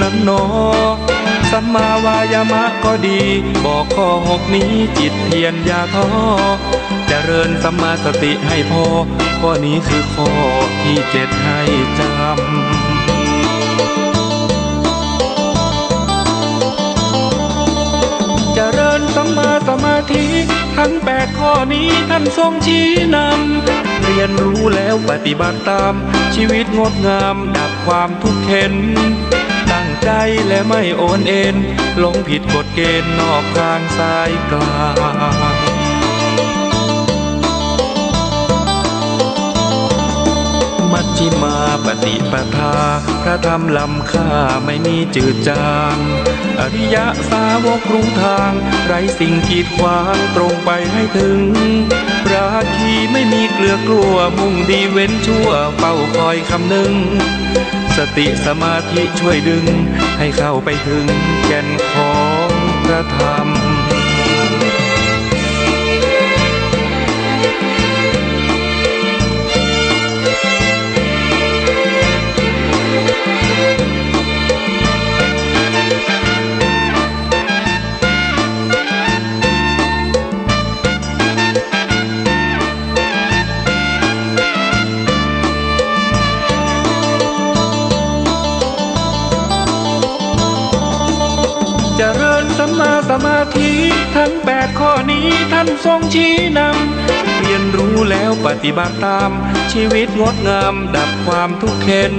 องหนอสัมมาวายามะก็ดีบอกข้อ6นี้จิตเพียรอย่าท้อเจริญสัมมาสติให้พอข้อนี้คือข้อที่7ให้จำเจริญสัมมาสมาธิทั้ง8ข้อนี้ท่านทรงชี้นำเรียนรู้แล้วปฏิบัติตามชีวิตงดงามดับความทุกข์เข็นตั้งใจและไม่โอนเอ็นหลงผิดกฎเกณฑ์นอกทางสายกลางมัชฌิมาปฏิปทาพระธรรมล้ำค่าไม่มีจืดจางอริยสาวกรู้ทางไร้สิ่งกีดขวางตรงไปให้ถึงราคีไม่มีเกลือกลัวมุ่งดีเว้นชั่วเฝ้าคอยคำนึงสติสมาธิช่วยดึงให้เข้าไปถึงแก่นของพระธรรมเจริญสัมมาสมาธิทั้ง8ข้อนี้ท่านทรงชี้นำเรียนรู้แล้วปฏิบัติตามชีวิตงดงามดับความทุกข์เข็น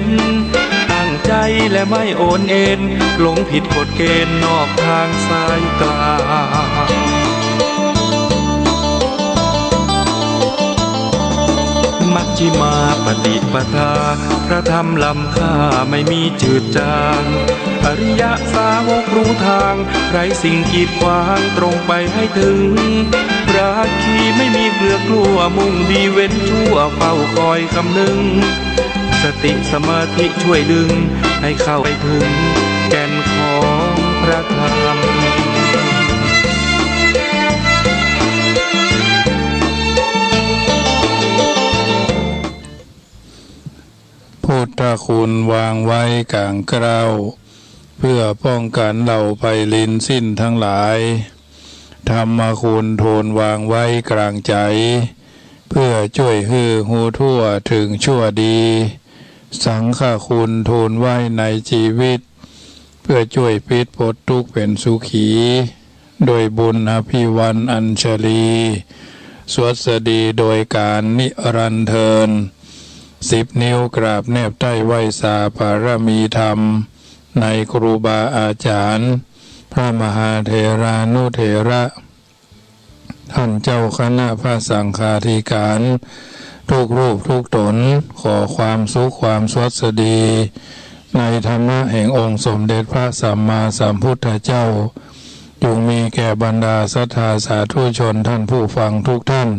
ตั้งใจและไม่โอนเอ็นหลงผิดกฎเกณฑ์นอกทางสายกลางมัชฌิมาปฏิปทาพระธรรมล้ำค่าไม่มีจืดจางอริยสาวกรู้ทางไร้สิ่งกีดขวางตรงไปให้ถึงราคีไม่มีเกลือกลัวมุ่งดีเว้นชั่วเฝ้าคอยคำนึงสติสมาธิช่วยดึงให้เข้าไปถึงแก่นของพระธรรมพุทธคุณวางไว้กลางเกล้าเพื่อป้องกันเหล่าภัยลินสิ้นทั้งหลายธรรมคุณโทนวางไว้กลางใจเพื่อช่วยฮือหูทั่วถึงชั่วดีสังฆคุณโทนไว้ในชีวิตเพื่อช่วยปิดพ้นทุกข์เป็นสุขีโดยบุญอภิวันอัญชลีสวดสดีโดยการนิรันดร์เทิน10 นิ้วกราบแนบใต้ไหวสาบารมีธรรมในครูบาอาจารย์พระมหาเถรานุเถระท่านเจ้าคณะพระสังฆาธิการทุกรูปทุกตนขอความสุขความสวัสดีในธรรมะแห่งองค์สมเด็จพระสัมมาสัมพุทธเจ้าจงมีแก่บรรดาศรัทธาสาธุชนท่านผู้ฟังทุกท่าน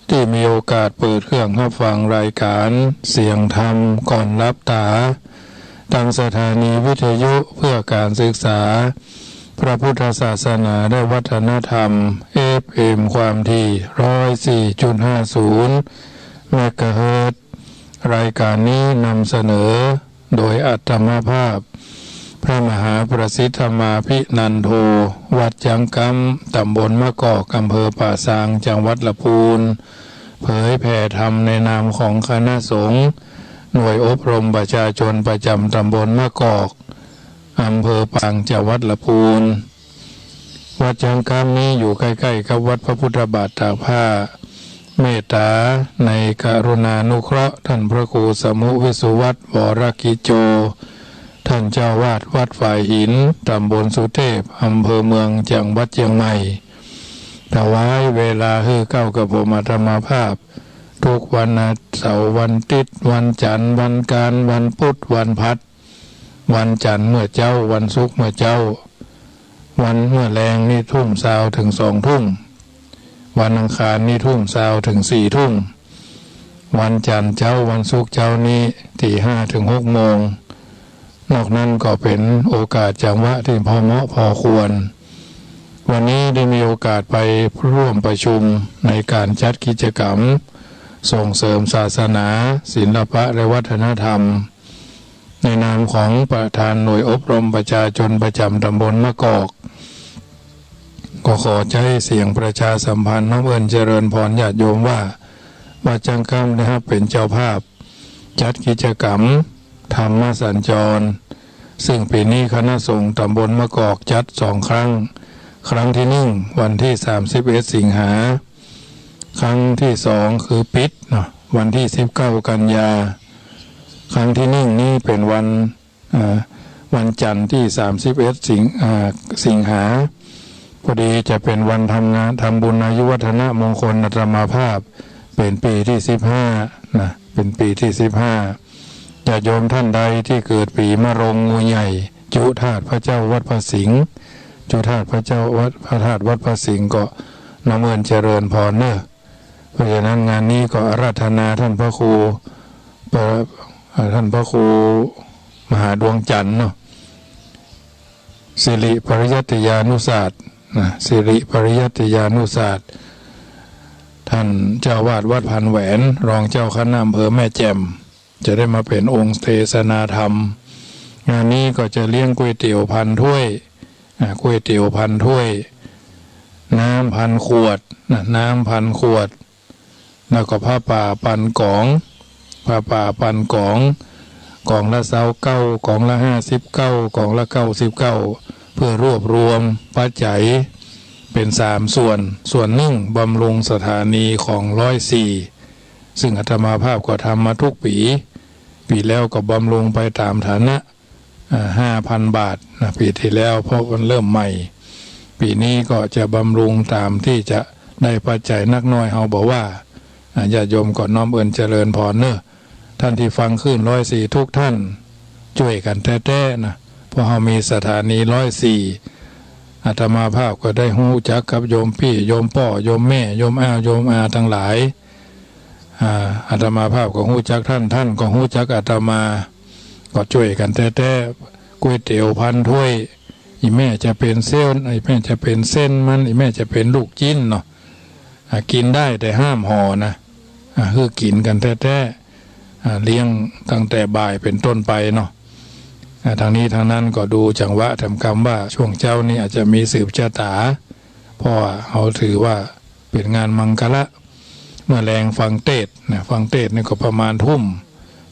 ที่มีโอกาสเปิดเครื่องรับฟังรายการเสียงธรรมก่อนรับตาทางสถานีวิทยุเพื่อการศึกษาพระพุทธศาสนาและวัฒนธรรม FM ความถี่ 104.50 เมกะเฮิรตซ์รายการนี้นำเสนอโดยอัตมภาพพระมหาประสิทธมาภินันโทวัดจังกำตำบลมะกอกอำเภอป่าซางจังหวัดลำพูนเผยแผ่ธรรมในนามของคณะสงฆ์หน่วยอบรมประชาชนประจำตำบลมะกอกอำเภอปางจังหวัดลำพูนวัดจังกำนี้อยู่ใกล้ๆกับวัดพระพุทธบาทตากผ้าเมตตาในกรุณานุเคราะห์ท่านพระครูสมุวิสุวัตรวรกิจโจท่านเจ้าวาดวัดฝ่ายหินตำบลสุเทพอำเภอเมืองจังหวัดเชียงใหม่ถวายเวลาฮือเก้ากับผมอาตมาภาพทุกวันเสาร์วันอาทิตย์วันจันทร์วันการวันพุธวันพัดวันจันทร์เมื่อเจ้าวันศุกร์เมื่อเจ้าวันเมื่อแรงนี่ทุ่มเช้าถึง2 ทุ่มวันอังคารนี่ทุ่มเช้าถึง4 ทุ่มวันจันทร์เจ้าวันศุกร์เจ้านี้ตี5 ถึง 6 โมงนอกนั้นก็เป็นโอกาสจังหวะที่พอเหมาะพอควรวันนี้ได้มีโอกาสไปร่วมประชุมในการจัดกิจกรรมส่งเสริมศาสนาศิลปะและวัฒนธรรม ในนามของประธานหน่วยอบรมประชาชนประจำตำบลมะกอกก็ขอใช้เสียงประชาสัมพันธ์น้อมเอิญเจริญพรญาติโยมว่าวัดจังคำนะครับเป็นเจ้าภาพจัดกิจกรรมธรรมสัญจรซึ่งปีนี้คณะสงฆ์ตำบลมะกอกจัด2 ครั้งครั้งที่1วันที่31 สิงหาครั้งที่2คือปิดเนาะวันที่19 กันยาครั้งที่นี่เป็นวันจันทร์ที่31 สิงหาพอดีจะเป็นวันทำงานทำบุญอายุวัฒนะมงคลอัตมาภาพเป็นปีที่15นะเป็นปีที่15ญาติโยมท่านใดที่เกิดปีมะโรงงูใหญ่จุธาตุพระเจ้าวัดพระสิงห์จุธาตุพระเจ้าวัดพระธาตุวัดพระสิงห์ก็น้อมเอิญเจริญพรเนอะเพราะฉะนั้นงานนี้ก็อาราธนาท่านพระครูมหาดวงจันทร์เนาะสิริปริยัติยานุศาสตร์นะสิริปริยัติยานุศาสตร์ท่านเจ้าวาดวัดพันแหวนรองเจ้าคณะอำเภอแม่แจ่มจะได้มาเป็นองค์เทศนาธรรมงานนี้ก็จะเลี้ยงก๋วยเตี๋ยว1,000 ถ้วยก๋วยเตี๋ยว1,000 ถ้วยน้ำ1,000 ขวดน้ำ1,000 ขวดแล้วก็ผ้าป่าปันกล่องผ้าป่าปันกล่องกล่องละ29กล่องละ59กล่องละ99เพื่อรวบรวมปัจจัยเป็น3 ส่วนหนึ่งบำรุงสถานีของ104ซึ่งอาตมาภาพก็ทำมาทุกปีแล้วก็บำรุงไปตามฐานะ 5,000 บาทนะปีที่แล้วเพราะมันเริ่มใหม่ปีนี้ก็จะบำรุงตามที่จะได้ปัจจัยนักน้อยเฮาบอกว่าญาติโยมก็น้อมเอิญเจริญพรเนอะท่านที่ฟังขึ้น104ทุกท่านช่วยกันแท้ๆนะเพราะเฮามีสถานี104อาตมาภาพก็ได้ฮู้จักกับโยมพี่โยมพ่อโยมแม่โยมอ้าวโยมอาทั้งหลายอาตมาภาพก็ฮู้จักท่านก็ฮู้จักอาตมาก็ช่วยกันแท้ๆก๋วยเตี๋ยว1,000 ถ้วยอีแม่จะเป็นเส้นอีแม่จะเป็นเส้นมันอีแม่จะเป็นลูกจิ้นเนาะกินได้แต่ห้ามห่อนะคือกินกันแท้ๆเลี้ยงตั้งแต่บ่ายเป็นต้นไปเนาะทางนี้ทางนั้นก็ดูจังหวะทำคำว่าช่วงเจ้านี้อาจจะมีสืบชะตาเพราะเขาถือว่าเป็นงานมังคละเมื่อแรงฟังเทศนะฟังเทศนี่ก็ประมาณทุ่ม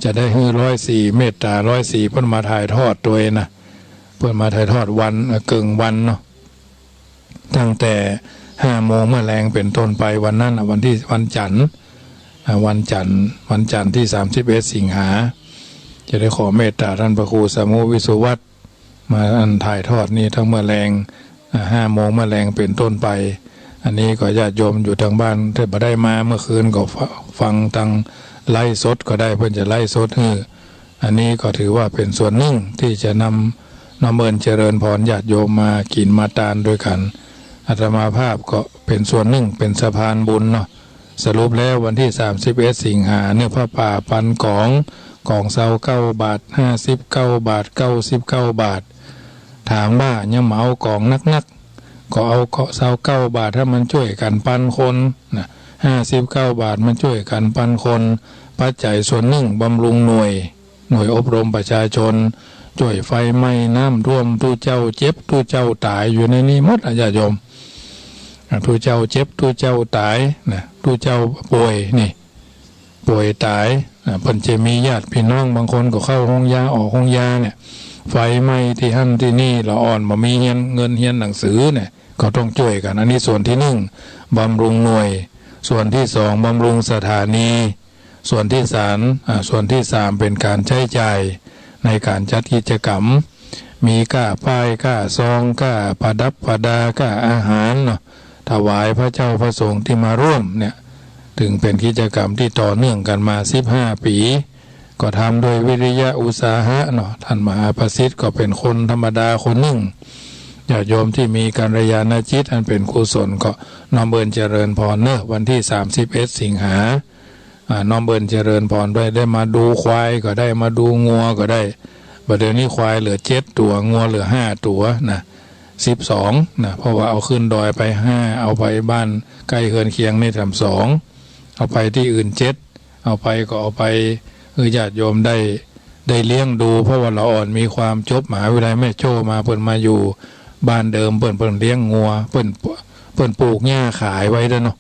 จะได้104เมตตา104เพิ่นมาถ่ายทอดตัวนะเพิ่นมาถ่ายทอดวันกึ่งวันเนาะตั้งแต่5 โมงเมื่อแรงเป็นต้นไปวันนั้นวันจันทร์ที่31 สิงหาจะได้ขอเมตตาท่านพระครูสามุวิสุวัตรมาถ่ายทอดนี่ทั้งเมื่อแรง5 โมงเมื่อแรงเป็นต้นไปอันนี้ก็ญาติโยมอยู่ทางบ้านถ้าบ่ได้มาเมื่อคืนก็ฟังทางไลฟ์สดก็ได้เพื่อนจะไลฟ์สดอันนี้ก็ถือว่าเป็นส่วนหนึ่งที่จะนำเอิญเจริญพรญาติโยมมากินมาทานด้วยกันอาตมาภาพก็เป็นส่วนหนึ่งเป็นสะพานบุญเนาะสรุปแล้ววันที่31 สิงหาเนื้อผ้าป่าปันกล่อง29 บาท59 บาท99 บาทถามว่ายังเหมากล่องนักก็เอา29 บาทถ้ามันช่วยกันปันคนนะ59 บาทมันช่วยกันปันคนปัจจัยส่วนหนึ่งบำรุงหน่วยอบรมประชาชนช่วยไฟไหม้น้ำท่วมทุเจ้าเจ็บทุเจ้าตายอยู่ในนี้หมดญาติโยมทุเจ้าเจ็บทุเจ้าตายนะทุเจ้าป่วยตายเพิ่นจะมีญาติพี่น้องบางคนก็เข้าห้องยาออกห้องยาเนี่ยไฟไหม้ที่หั่นที่นี่ละอ่อนบ่มีเงินเรียนหนังสือเนี่ยก็ต้องช่วยกันอันนี้ส่วนที่1บำรุงหน่วยส่วนที่2บำรุงสถานีส่วนที่3เป็นการใช้จ่ายในการจัดกิจกรรมมีค่าป้ายค่าซองค่าประดับประดาค่าอาหารเนาะถวายพระเจ้าพระสงฆ์ที่มาร่วมเนี่ยถึงเป็นกิจกรรมที่ต่อเนื่องกันมา15 ปีก็ทำโดยวิริยะอุตสาหะเนาะท่านมหาประสิทธิ์ก็เป็นคนธรรมดาคนหนึ่งญาติโยมที่มีกัลยาณจิตอันเป็นกุศลก็น้อมเอิญเจริญพรเนอะวันที่31 สิงหาน้อมเอิญเจริญพรด้วยได้มาดูควายก็ได้มาดูงัวก็ได้บัดเดี๋ยวนี้ควายเหลือ7 ตัวงัวเหลือ5 ตัวนะ12นะเพราะว่าเอาขึ้นดอยไป5เอาไปบ้านใกล้เฮือนเคียงนี่ทำ2เอาไปที่อื่น7เอาไปก็เอาไปญาติโยมได้ ได้เลี้ยงดูเพราะว่าละอ่อนมีความจบมหาวิทยาลัยแม่โจ้มาเพิ่นมาอยู่บ้านเดิมเพิ่นเลี้ยงงัวเพิ่นปลูกหญ้าขายไว้เด้อเนาะ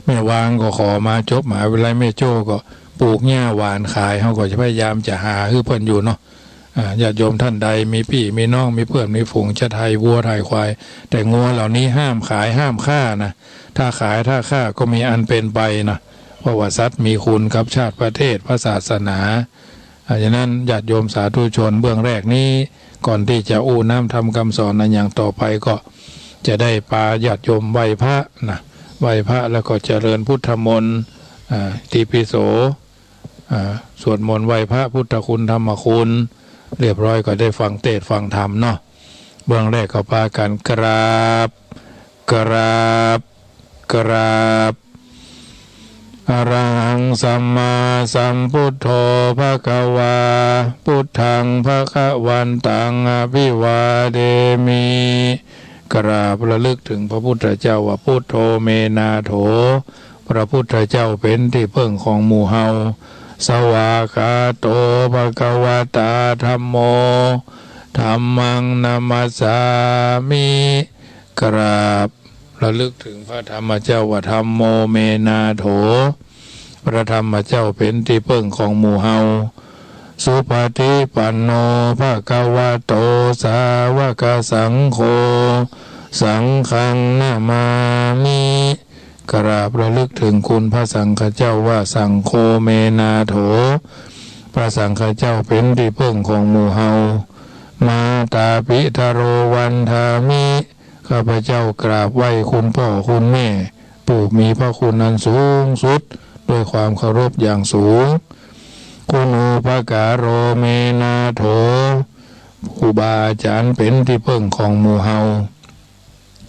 แม่วางก็ขอมาจบมหาวิทยาลัยแม่โจ้ก็ปลูกหญ้าหวานขายเขาก็จะพยายามจะหาคือเพิ่นอยู่เนาะญาติโยมท่านใดมีพี่มีน้องมีเพื่อนมีฝูงจะไทยวัวไทยควายแต่งัวเหล่านี้ห้ามขายห้ามฆ่านะถ้าขายถ้าฆ่าก็มีอันเป็นไปนะเพราะว่าสัตว์มีคุณกับชาติประเทศพระศาสนาฉะนั้นญาติโยมสาธุชนเบื้องแรกนี้ก่อนที่จะอู้น้ำทำคำสอนนั้นอย่างต่อไปก็จะได้ปาญาติโยมไหว้พระนะไหว้พระแล้วก็เจริญพุทธมนต์ติปิโสสวดมนต์ไหว้พระพุทธคุณธรรมคุณเรียบร้อยก็ได้ฟังเทศน์ฟังธรรมเนาะเบื้องแรกก็พากันกราบอะระหังสัมมาสัมพุทโธภควาพุทธังภควันตังอภิวาเดมิกราบระลึกถึงพระพุทธเจ้าว่าพุทโธเมนาโถพระพุทธเจ้าเป็นที่พึ่งของหมู่เฮาสวากาโตภควตาธัมโมธัมมังนามัสสามิกราบระลึกถึงพระธรรมเจ้าว่าธัมโมเมนาโถพระธรรมเจ้าเป็นที่พึ่งของหมู่เฮาสุปฏิปันโนภควโตสาวกสังโฆสังฆังนามามิกราบระลึกถึงคุณพระสังฆเจ้าว่าสังโฆเมนาโถพระสังฆเจ้าเป็นที่พึ่งของหมู่เฮามาตาปิทโรวันทามิข้าพเจ้ากราบไหว้คุณพ่อคุณแม่ผู้มีพระคุณอันสูงสุดด้วยความเคารพอย่างสูงคุณูปการโรเมนาโถครูบาอาจารย์เป็นที่พึ่งของหมู่เฮา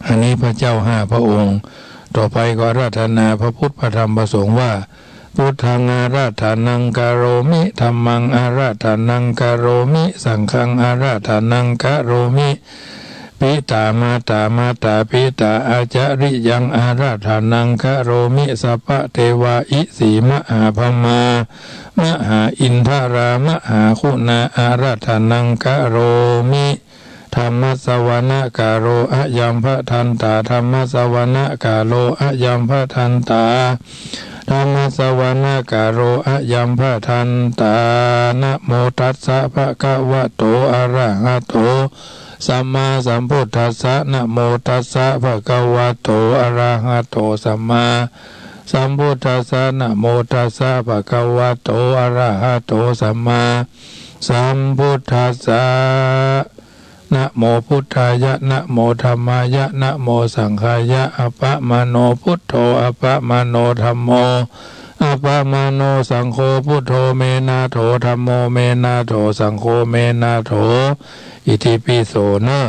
อันนี้พระเจ้า5 พระองค์ต่อไปก็อาราธนาพระพุทธพระธรรมพระสงฆ์ว่าพุทธังอาราธนังกโรมิธัมมังอาราธนังกโรมิสังฆังอาราธนังกโรมิปิตามาตาปิตาอาจาริยังอาราธนังกโรมิสัพพะเทวาอิสีมหาพมามหาอินทรามหาคุณาอาราธนังกโรมิธรรมสวนะกาโรอะยัมพะทันตาธรรมสวนะกาโรอะยัมพะทันตาธรรมสวนะกาโรอะยัมพะทันตานะโมตัสสะภะคะวะโตอะระหะโตสัมมาสัมพุทธัสสะนะโมตัสสะภะคะวะโตอะระหะโตสัมมาสัมพุทธัสสะนะโมตัสสะภะคะวะโตอะระหะโตสัมมาสัมพุทธัสสะนะโมพุทธายะนะโมธัมมายะนะโมสังฆายะอะปะมโนพุทโธอะปะมโนธัมโมอะปะมโนสังโฆพุทโธเมนาโถธัมโมเมนาโถสังโฆเมนาโถอิติปิโสนะ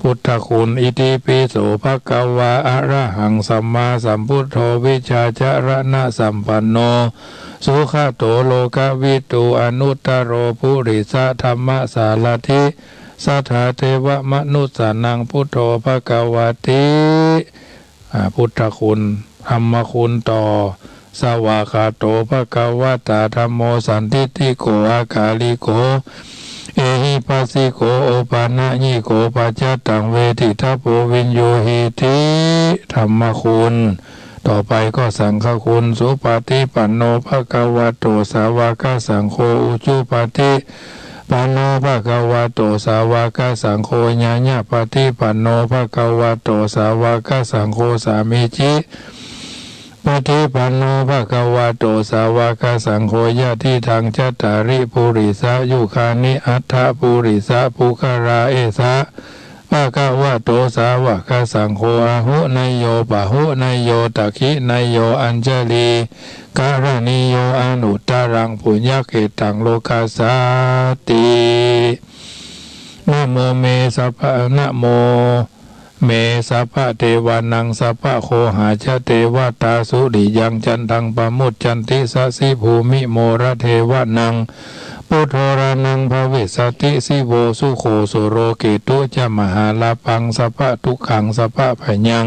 พุทธคุณอิติปิโสภะคะวะอะระหังสัมมาสัมพุทโธวิชาจารณะสัมปันโนสุขโตโลกวิตูอนุตตโรภุริสะธัมมสารถิสัทธาเทวมนุสสานังพุทโธภควติพุทธคุณธรรมคุณต่อสวากาโตภควตาธัมโมสันทิฏฐิโกอากาลิโกเอหิปัสสิโกโอปานะญิโกปัจจตังเวทิทัพโพวินโยหิติธรรมคุณต่อไปก็สังฆคุณสุปฏิปันโนภควโตสาวกสังโฆอุจุปฏิปันโนภควโตสาวกสังโฆญาญาปฏิปันโนภควโตสาวกสังโฆสามิจิปฏิปันโนภควโตสาวกสังโฆญาติทางจัตตาริปุริสะยุคานิอัฏฐปุริสะภูคาราเอสะภควโตสาวกสังโฆอะหุนายโยปะหุนายโยตักขินายโยอัญจลีการณิโยอนุตตรังปุญญเกตังโลกาสาตินะโมเมสัพพะนะโมเมสัพพะเทวานังสัพพะโคหาชเทวตาสุริยังจันทังปะมุจจันติสัสสิภูมิโมระเทวานังพุทโธรานังภเวสติสิโวสุโขสุโรเกตุจะมหาลาปังสัพพะทุกขังสัพพะพยัง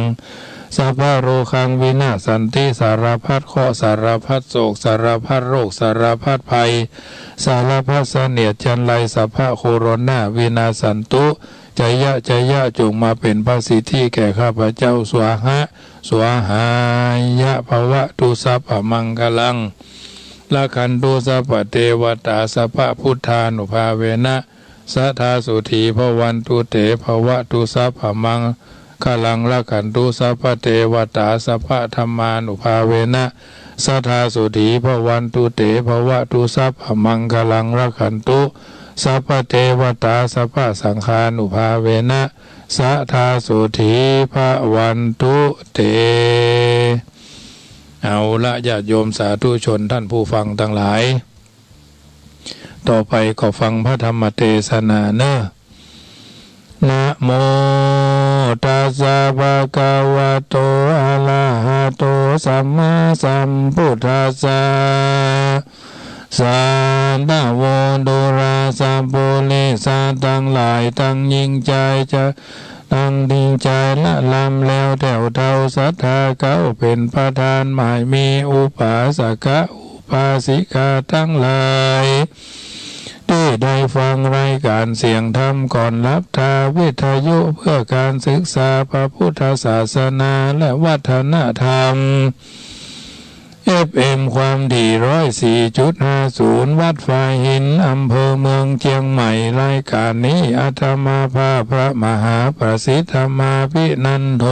สัพพะโรคังวินาศสันติสารพัดเคราะห์สารพัดโศกสารพัดโรคสารพัดภัยสารพัดเสนียดจันไรสัพพะโคโรนาวินาศสันตุใจยะจงมาเป็นพระสิทธิแก่ข้าพเจ้าสวาหะสวาหายะภวะตุสัพพมังคลังละคันตุสัพพเทวตาสัพพพุทธานุภาเวนะสัทธาสุธีภวันตุเตภวะตุสัพพมังคลังละคันตุสัพพเทวตาสัพพธรรมานุภาเวนะสัทธาสุธีภวันตุเตภวะตุสัพพมังคลังละคันตุสัพพเทวตาสัพพสังฆานุภาเวนะสัทธาสุธีภวันตุเตเอาละญาติโยมสาธุชนท่านผู้ฟังทั้งหลายต่อไปก็ฟังพระธรรมเทศนาเนอะนะโมตัสสะภะคะวะโตอะระหะโตสัมมาสัมพุทธัสสะสันตะโวดุราสัพพุริสาทั้งหลายตั้งยิ่งใจจะตั้งดิ่งใจละลำแล้วแถวเท่าศรัทธาเขาเป็นประธานหมายมีอุปาสกะอุปาสิกาทั้งหลายที่ได้ฟังรายการเสียงธรรมก่อนรับทาวิทยุเพื่อการศึกษาพระพุทธศาสนาและวัฒนธรรมFM ความถี่104.50 วัดฝ่ายหินอำเภอเมืองเชียงใหม่รายการนี้อาตมาภาพพระมหาประสิทธมาภินันโท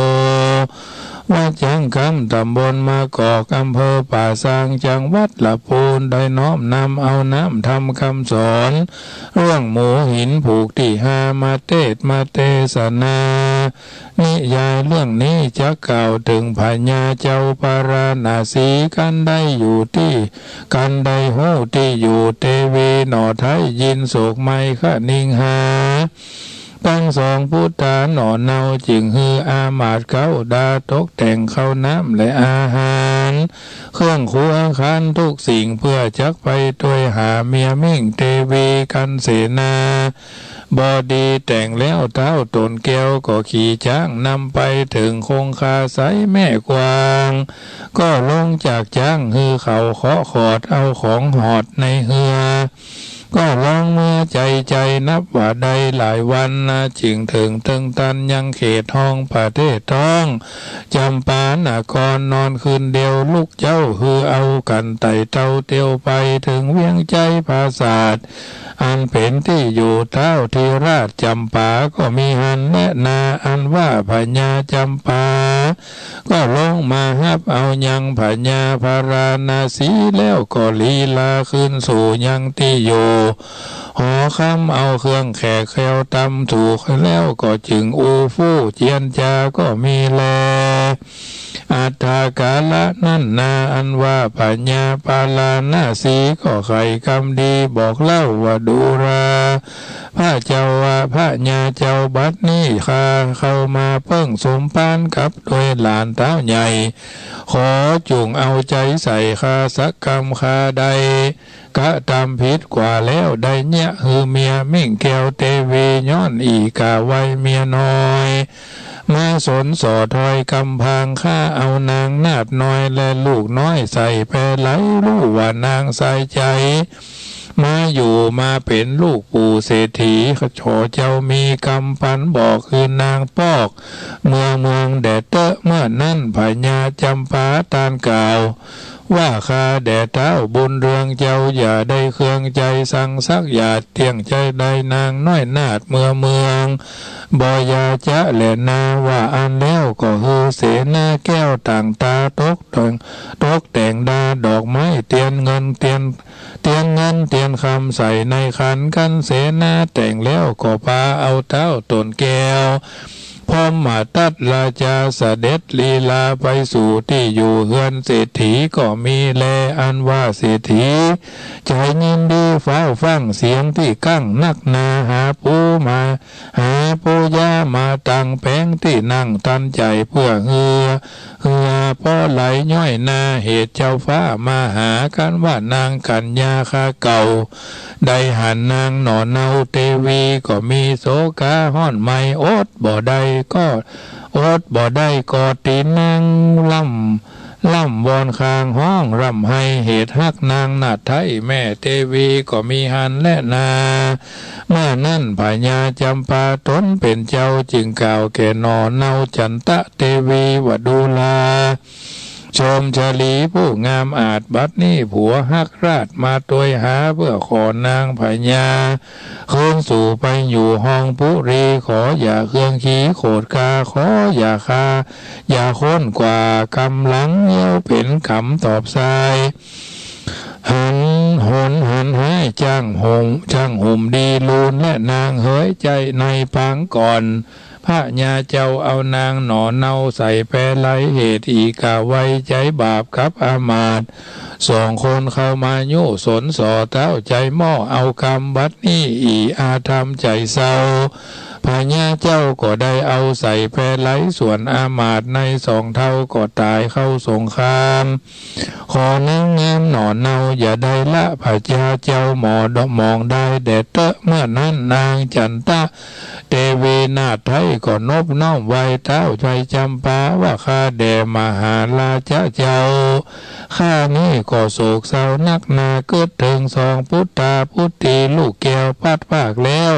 วัดจังคำตำบลมะกอกอำเภอป่าซางจังหวัดละพูนได้น้อมนำเอาน้ำทำคำสอนเรื่องหมูหินผูกที่หามาเทศนานิยายเรื่องนี้จะกล่าวถึงพญาเจ้าปาราณสีกันได้อยู่ที่กันได้หู้ที่อยู่เทวีหนอไทยยินโศกไมขนิงหาตั้งสองพุทธาหน่อเนาจึงฮืออามาตย์เขาดาตกแต่งข้าวน้ำและอาหารเครื่องครัวคันทุกสิ่งเพื่อจักไปด้วยหาเมียมิ่งเทวีกันเสนาบอดีแต่งแล้วเท้าตนแก้วก็ขี่ช้างนำไปถึงคงคาไซแม่กวางก็ลงจากช้างฮือเขาเคาะขอดเอาของหอดในเฮือก็ลองเมื่อใจนับว่าใดหลายวันนะจึงถึงตึงตันยังเขตห้องประเทศท้องจำปานครนอนคืนเดียวลูกเจ้าคือเอากันไต่เต้าเตียวไปถึงเวียงใจปราสาทอันเป็นที่อยู่เท้าทีราชจำปาก็มีหันและนาอันว่าพญาจำปาก็ลงมาฮับเอายังพญาพาราณสีแล้วก็ลีลาขึ้นสู่ยังที่อยู่หอคำเอาเครื่องแขกแควตำถูกแล้วก็จึงอูฟู่เจียนจาก็มีแลอัตถากาละนั่นนาอันว่าปัญญาปาลานาสีก็ไขคำดีบอกเล่าว่าดูราพระเจ้าว่าพระญาเจ้าบัดนี้ข้าเข้ามาเพิ่งสมปานกับโดยหลานเต้าใหญ่ขอจุงเอาใจใส่ข้าสักคำข้าใดกะตามผิดกว่าแล้วได้เนี่ยฮือเมียมิ่งแก้วเตวีย้อนอีกาไว้เมียน้อยมาสนสอถอยกำพังข้าเอานางนาดน้อยและลูกน้อยใส่แพรไหลรู้ว่านางใส่ใจมาอยู่มาเป็นลูกปู่เศรษฐีขโฉเจ้ามีกำพันบอกคือนางปอกเมืองแดดเตอะเมื่อนั้นพญาจำปาตานกล่าวว่าข้าแด่เท้าบุญเรืองเจ้าอย่าได้เครื่องใจสั่งซักอย่าเที่ยงใจใดนางน้อยนาดเมืองบ่ยาจะแหละนาว่าอันแล้วก็ฮือเสนาแก้วต่างตาตกแต่งดาดอกไม้เตียนเงินเตียนคำใส่ในขันกันเสนาแต่งแล้วก็พาเอาเท้าตนแก้วพร้อมมาตัดราชาเสด็จลีลาไปสู่ที่อยู่เฮือนเศรษฐีก็มีแลอันว่าเศรษฐีใจยินดีเฝ้าฟังเสียงที่กั้งนักนาหาปูยามาตั้งแผงที่นั่งตันใจเพื่อเฮือ เพราะไหลย่อยนาเหตุเจ้าฟ้ามาหากันว่านางกัญญาคาเก่าได้หันนางหนอเนาเทวีก็มีโสกาห้อนไม่อดบ่ได้ก็อดบ่ได้ก็ตีนางล่ำวอนคางห้องร่ำให้เหตุฮักนางนาไทยแม่เทวีก็มีหันและนาเมื่อนั้นพญาจำปาตนเป็นเจ้าจึงกล่าวแก่นอเนาจันตะเทวีว่าดูลาชมชลีผู้งามอาจบัดนี้ผัวฮักราชมาตัวยหาเพื่อขอนางพญาคืนสู่ไปอยู่ห้องปุรีขออย่าเครื่องขี้โขดกาขออย่าคาอย่าค้นกว่ากำลังเยี่ยวเป็นคำตอบสายหันให้จ้างห่มดีลูนและนางเฮยใจในปังก่อนพระญาเจ้าเอานางหนอเนาใส่แปรไหลเหตุอีกาไว้ใจบาปครับอามาตย์สองคนเข้ามาโย่สนสอเต้าใจหม้อเอาคำบัดนี้อีอาธรรมใจเศร้าพญาเจ้าก็ได้เอาใส่แพรไหลส่วนอามาตย์ในสองเท่าก็ตายเข้าสงครามขอนางงามหนอนเนาอย่าได้ละพญาเจ้าหมอดมองได้แดดเตอะเมื่อนั้นนางจันตะเทวีนาถไทยก็นบน้อมไว้เต้าใจจำปาว่าข้าแด่มหาราชเจ้าข้านี้ก็โศกเศร้านักนาเกิดถึงสองพุทธาพุทธีลูกแก้วพัดภาคแล้ว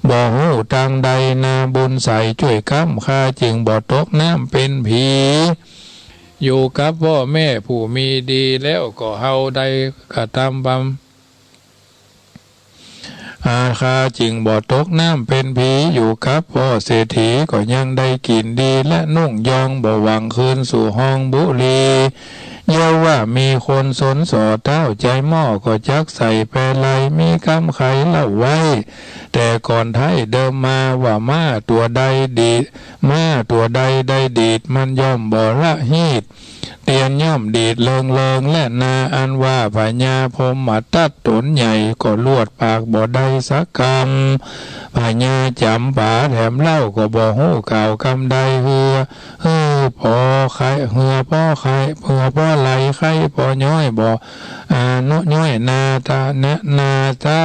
บ่หูตังใดนาบุญใส่ช่วยค้ำข้าจึงบ่ตกน้ำเป็นผีอยู่กับพ่อแม่ผู้มีดีแล้วก็เฮาได้กระทำบำอาคาจึงบ่ตกน้ำเป็นผีอยู่กับพ่อเศรษฐีก็ยังได้กินดีและนุ่งยองบ่หวังคืนสู่ห้องบุรีเยาว่ามีคนสนสอเต้าใจหม้อก็จักใส่แปรไหลมีคำไขเล่าไว้แต่ก่อนไทยเดิมมาว่าม้าตัวใดดีม้าตัวใดได้ดีดมันย่อมบ่ละหีดเตียนย่อมดีดเลิงและนาอันว่าพญาพมมาตัดตนใหญ่ก็ลวดปากบ่ได้สักคำพญาจำป่าแถมเล่าก็บ่หูเก่ากำใดเฮือพอไข่เฮือพ่อไข่เพื่อพ่อไหลไข่พ่อย้อยบ่น้ย้อยนาตาเนนาเจ้า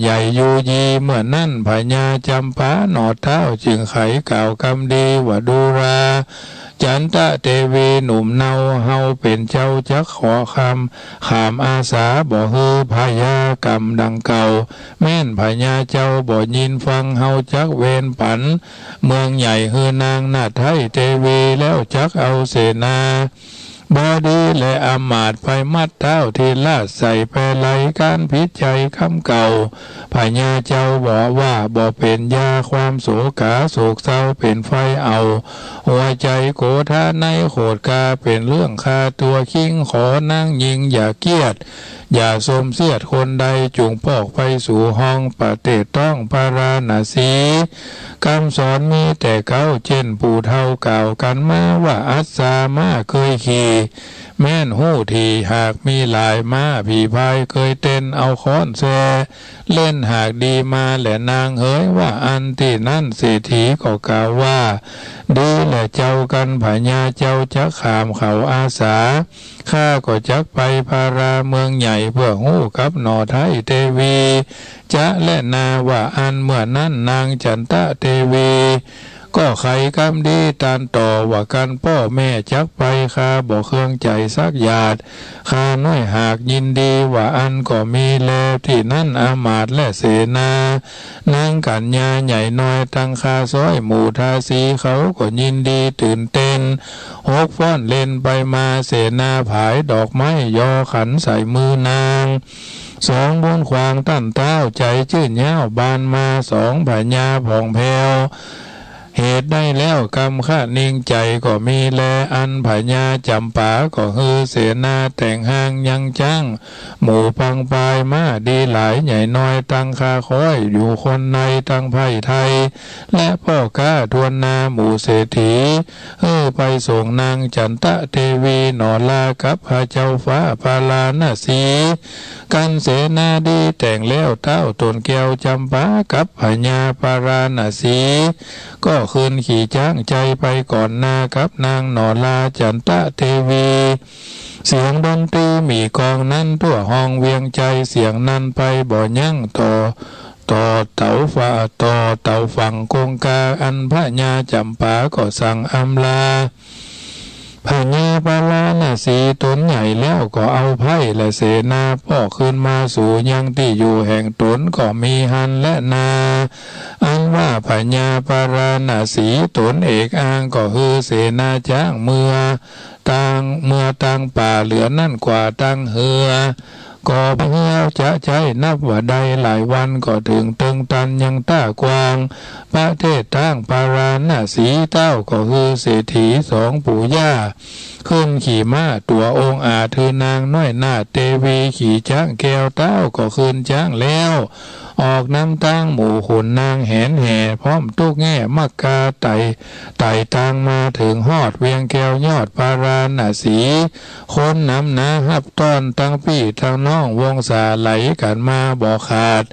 ใหญ่ยูยีเมื่อนั่นพญาจำปาหนอเท้าจึงไขกล่าวคำดีว่าดูราจันตะเทวีหนุ่มเนาเฮาเป็นเจ้าจักขอคำขามอาสาบ่ฮือพญากรรมดังเก่าแม่นพญาเจ้าบ่ยินฟังเฮาจักเวนปันเมืองใหญ่ฮือนางนาไทยเทวีแล้วจักเอาเสนาบอดีและอามาตย์ไปมัดเท้าที่ลาดใส่แปรไหลการพิจัยคำเก่าพญาเจ้าบอกว่าบ่เป็นยาความโศกาโศกเศร้าเป็นไฟเอาหัวใจโกธาในโขดกาเป็นเรื่องคาตัวคิงขอนั่งยิงอย่าเกียดอย่าสมเสียดคนใดจุงปอกไปสู่ห้องปฏิต้องปาราณสีคำสอนมีแต่เก้าเช่นปู่เท่ากล่าวกันมาว่าอัศสามาเคยขี่แม่นหู้ทีหากมีหลายม้าผีพายเคยเต้นเอาค้อนแซเล่นหากดีมาแหละนางเฮ้ยว่าอันที่นั่นเศรษฐีก็กล่าวว่าดีแหละเจ้ากันพญาเจ้าจะขามเขาอาสาข้าก็จักไปพาราเมืองใหญ่เพื่อหู้กับหนอไทยเทวีจะและนาว่าอันเมื่อนั้นนางจันตะเทวีก็ไขคำดีตานต่อว่ากันพ่อแม่จักไปข้าบอกเครื่องใจสักหยาดข้าน้อยหากยินดีว่าอันก็มีแลที่นั่นอามาตย์และเสนานางกัญญาใหญ่น้อยตั้งคาซ้อยหมู่ทาสีเขาก็ยินดีตื่นเต้นหกฟ้อนเล่นไปมาเสนาผายดอกไม้ยอขันใส่มือนางสองบนขวางตั้นเต้าใจชื่นเย้าบานมาสองพญาผ่องแผ้วเหตุได้แล้วกรรมข้านิ่งใจก็มีแลอันพญาจำปาก็ฮือเสนาแต่งห้างยังจังหมู่พังปลายมาดีหลายใหญ่น้อยตั้งคาคอยอยู่คนในตั้งไพ่ไทยและพ่อก้าทวนนาหมู่เศรษฐีไปส่งนางจันตะเทวีหนอลากับพระเจ้าฟ้าพาลานาสีกันเสนาดีแต่งแล้วเต้าตนแก้วจำปากับพญาปาราณสีก็ คืนขี่จ้างใจไปก่อนนากับนางหนอลาจันตะเทวีเสียงดนตรีมีกองนั้นทั่วห้องเวียงใจเสียงนั้นไปบ่ยั่งต่อเต่าฝ่าต่อเต่าฝั่งคงกาอันพระญาจำปาก็สั่งอำลาพญาปาลานาสีตนใหญ่แล้วก็เอาไพ่และเสนาพ่อขึ้นมาสู่ยังที่อยู่แห่งตนก็มีหันและนาอันว่าพญาปารานาสีตนเอกอ้างก็คือเสนาจ้างเมื่อต่างป่าเหลือนั่นกว่าตั้งเหือก็พเหี่ยวจะใจนับว่าใดหลายวันก็ถึงตึงตันยังต้ากวางประเทศตั้งปาราณสีเต้าก็คือเศรษฐีสองปู่ย่าขึ้นขี่ม้าตัวองค์อาจคือนางน้อยนาเตวีขี่ช้างแก้วเต้าก็ขึ้นช้างแล้วออกน้ำตั้งหมู่ขุนนางแหนแห่พร้อมทุกแง่มักกาไต่ตังมาถึงฮอดเวียงแก้วยอดปาราณสีคนน้ำนาฮับต้อนตั้งพี่ทั้งน้องวงสาไหลกันมาบ่ขาด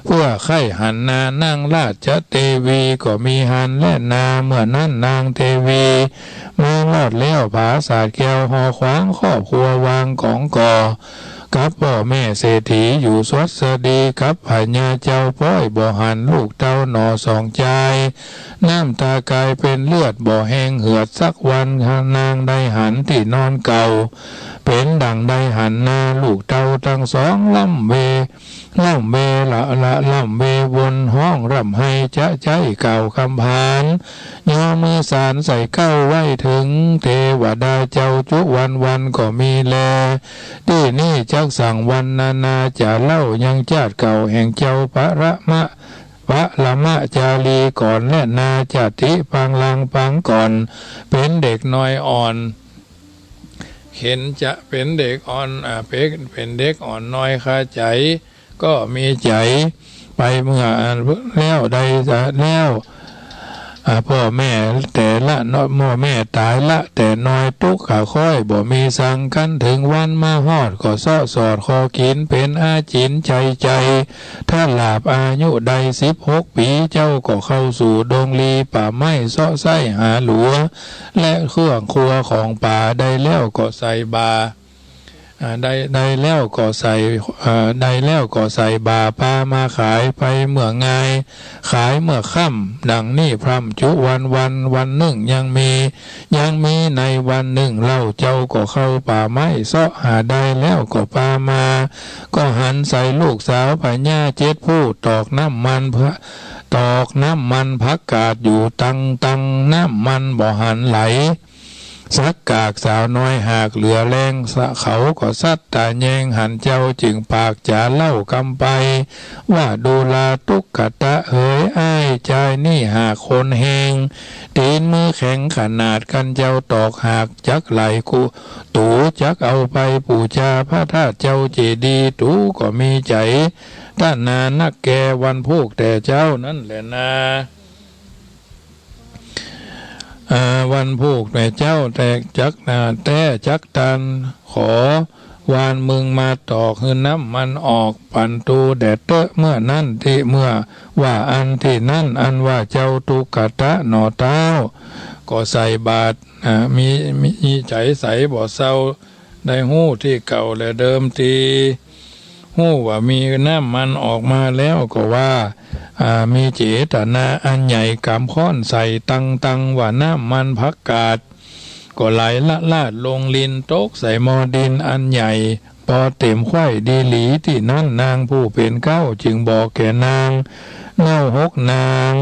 เพื่อไข่หันนานั่งราชเทวีก็มีหันและนาเมื่อนั้นนางเทวีมาลอดเลี้ยวผาศาสตร์แก้วหอขวางครอบครัววางของก่อกับพ่อแม่เศรษฐีอยู่สวัสดีกับพญาเจ้าป้อยบ่หันลูกเต้าหนอสองใจน้ำตากายเป็นเลือดบ่แห้งเหือดสักวันนางได้หันที่นอนเก่าเป็นดังได้หันนาลูกเต้าทั้งสองล่ำเวละล่ำเววนห้องร่ำให้จะใจเก่าคำพานย่อมือสารใส่เก้าไว้ถึงเทวดาเจ้าจุวันก็มีแลที่นี่จักสั่งวันนาจะเล่ายังจาดเก่าแห่งเจ้าพระละมะจารีก่อนและนาจติปังลังปังก่อนเป็นเด็กน้อยอ่อนเห็นจะเป็นเด็กอ่อนเป็นเด็กอ่อนน้อยคาใจก็มีใจไปเมื่อแล้วใดจะแล้วพ่อแม่แต่ละน้อยพ่อแม่ตายละแต่น้อยตุกขาค่อยบ่มีสั่งกันถึงวันมาฮอดก็ซ้อสอดคอกินเป็นอาจินใจถ้าหลาบอายุใด16 ปีเจ้าก็เข้าสู่ดงลีป่าไม้ซ้อไส้หาหลัวและเครื่องครัวของป่าได้แล้วก็ใส่บาได้แล้วก็ใส่บาปามาขายไปเมื่อไงขายเมื่อค่ำดังนี้พร่ำจุวันหนึ่งยังมีในวันหนึ่งเล่าเจ้าก็เข้าป่าไม้เสาะหาได้แล้วก็ปามาก็หันใส่ลูกสาวพญาเจ็ดผู้ตอกน้ำมันพักกาดอยู่ตังน้ำมันบ่หันไหลสักกากสาวน้อยหากเหลือแรงเขาก็ซัดตาแยงหันเจ้าจึงปากจะเล่ากำไปว่าดูลาตุกกะตะเอ๋ยอ้ายใจนี่หากคนแหงตีนมือแข็งขนาดกันเจ้าตอกหากจักไหลกูตูจักเอาไปปู่ชาพระธาตุเจ้าเจดีตูก็มีใจด้านนานักแกวันพูกแต่เจ้านั่นแหละนาวันพูกแต่เจ้าแตกจักนาแต่จักตันขอวานมึงมาตอกคือน้ำมันออกปั่นตูแดดเตอะเมื่อนั้นที่เมื่อว่าอันที่นั่นอันว่าเจ้าตุกะตะหนอเต้าก็ใส่บาตรมีใจใสบ่เศร้าได้หู้ที่เก่าและเดิมทีหู้ว่ามีน้ำมันออกมาแล้วก็ว่ามีเจตนาอันใหญ่กำค้อนใส่ตังว่าน้ำมันพักกาดก็ไหลละลาดลงลินโต๊กใส่มอดินอันใหญ่พอเต็มไข่ดีหลีที่นั่นนางผู้เป็นเก้าจึงบอกแก่นางเน่าหกนาง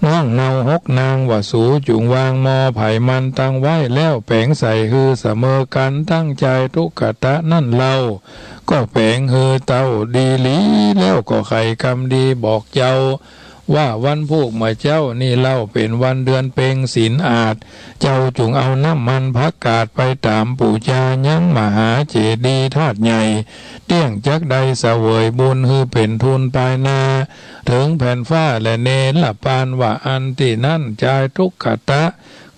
น้องเนาหกนางว่าสูจุงวางมอไผ่มันตั้งไว้แล้วแปลงใส่คือเสมอกันตั้งใจทุกกะตะนั่นเล่าก็แปลงคือเต้าดีหลีแล้วก็ไข่กำดีบอกเจ้าว่าวันพูกเมื่อเจ้านี่เล่าเป็นวันเดือนเพ็งศีลอาจเจ้าจุงเอาน้ำมันพักกาดไปตามปู่จายังมหาเจดีย์ธาตุใหญ่เตี้ยงจักใดเสวยบุญคือเป็นทุนปลายนาถึงแผ่นฟ้าและเนรละปานว่าอันที่นั่นใจทุกขตะ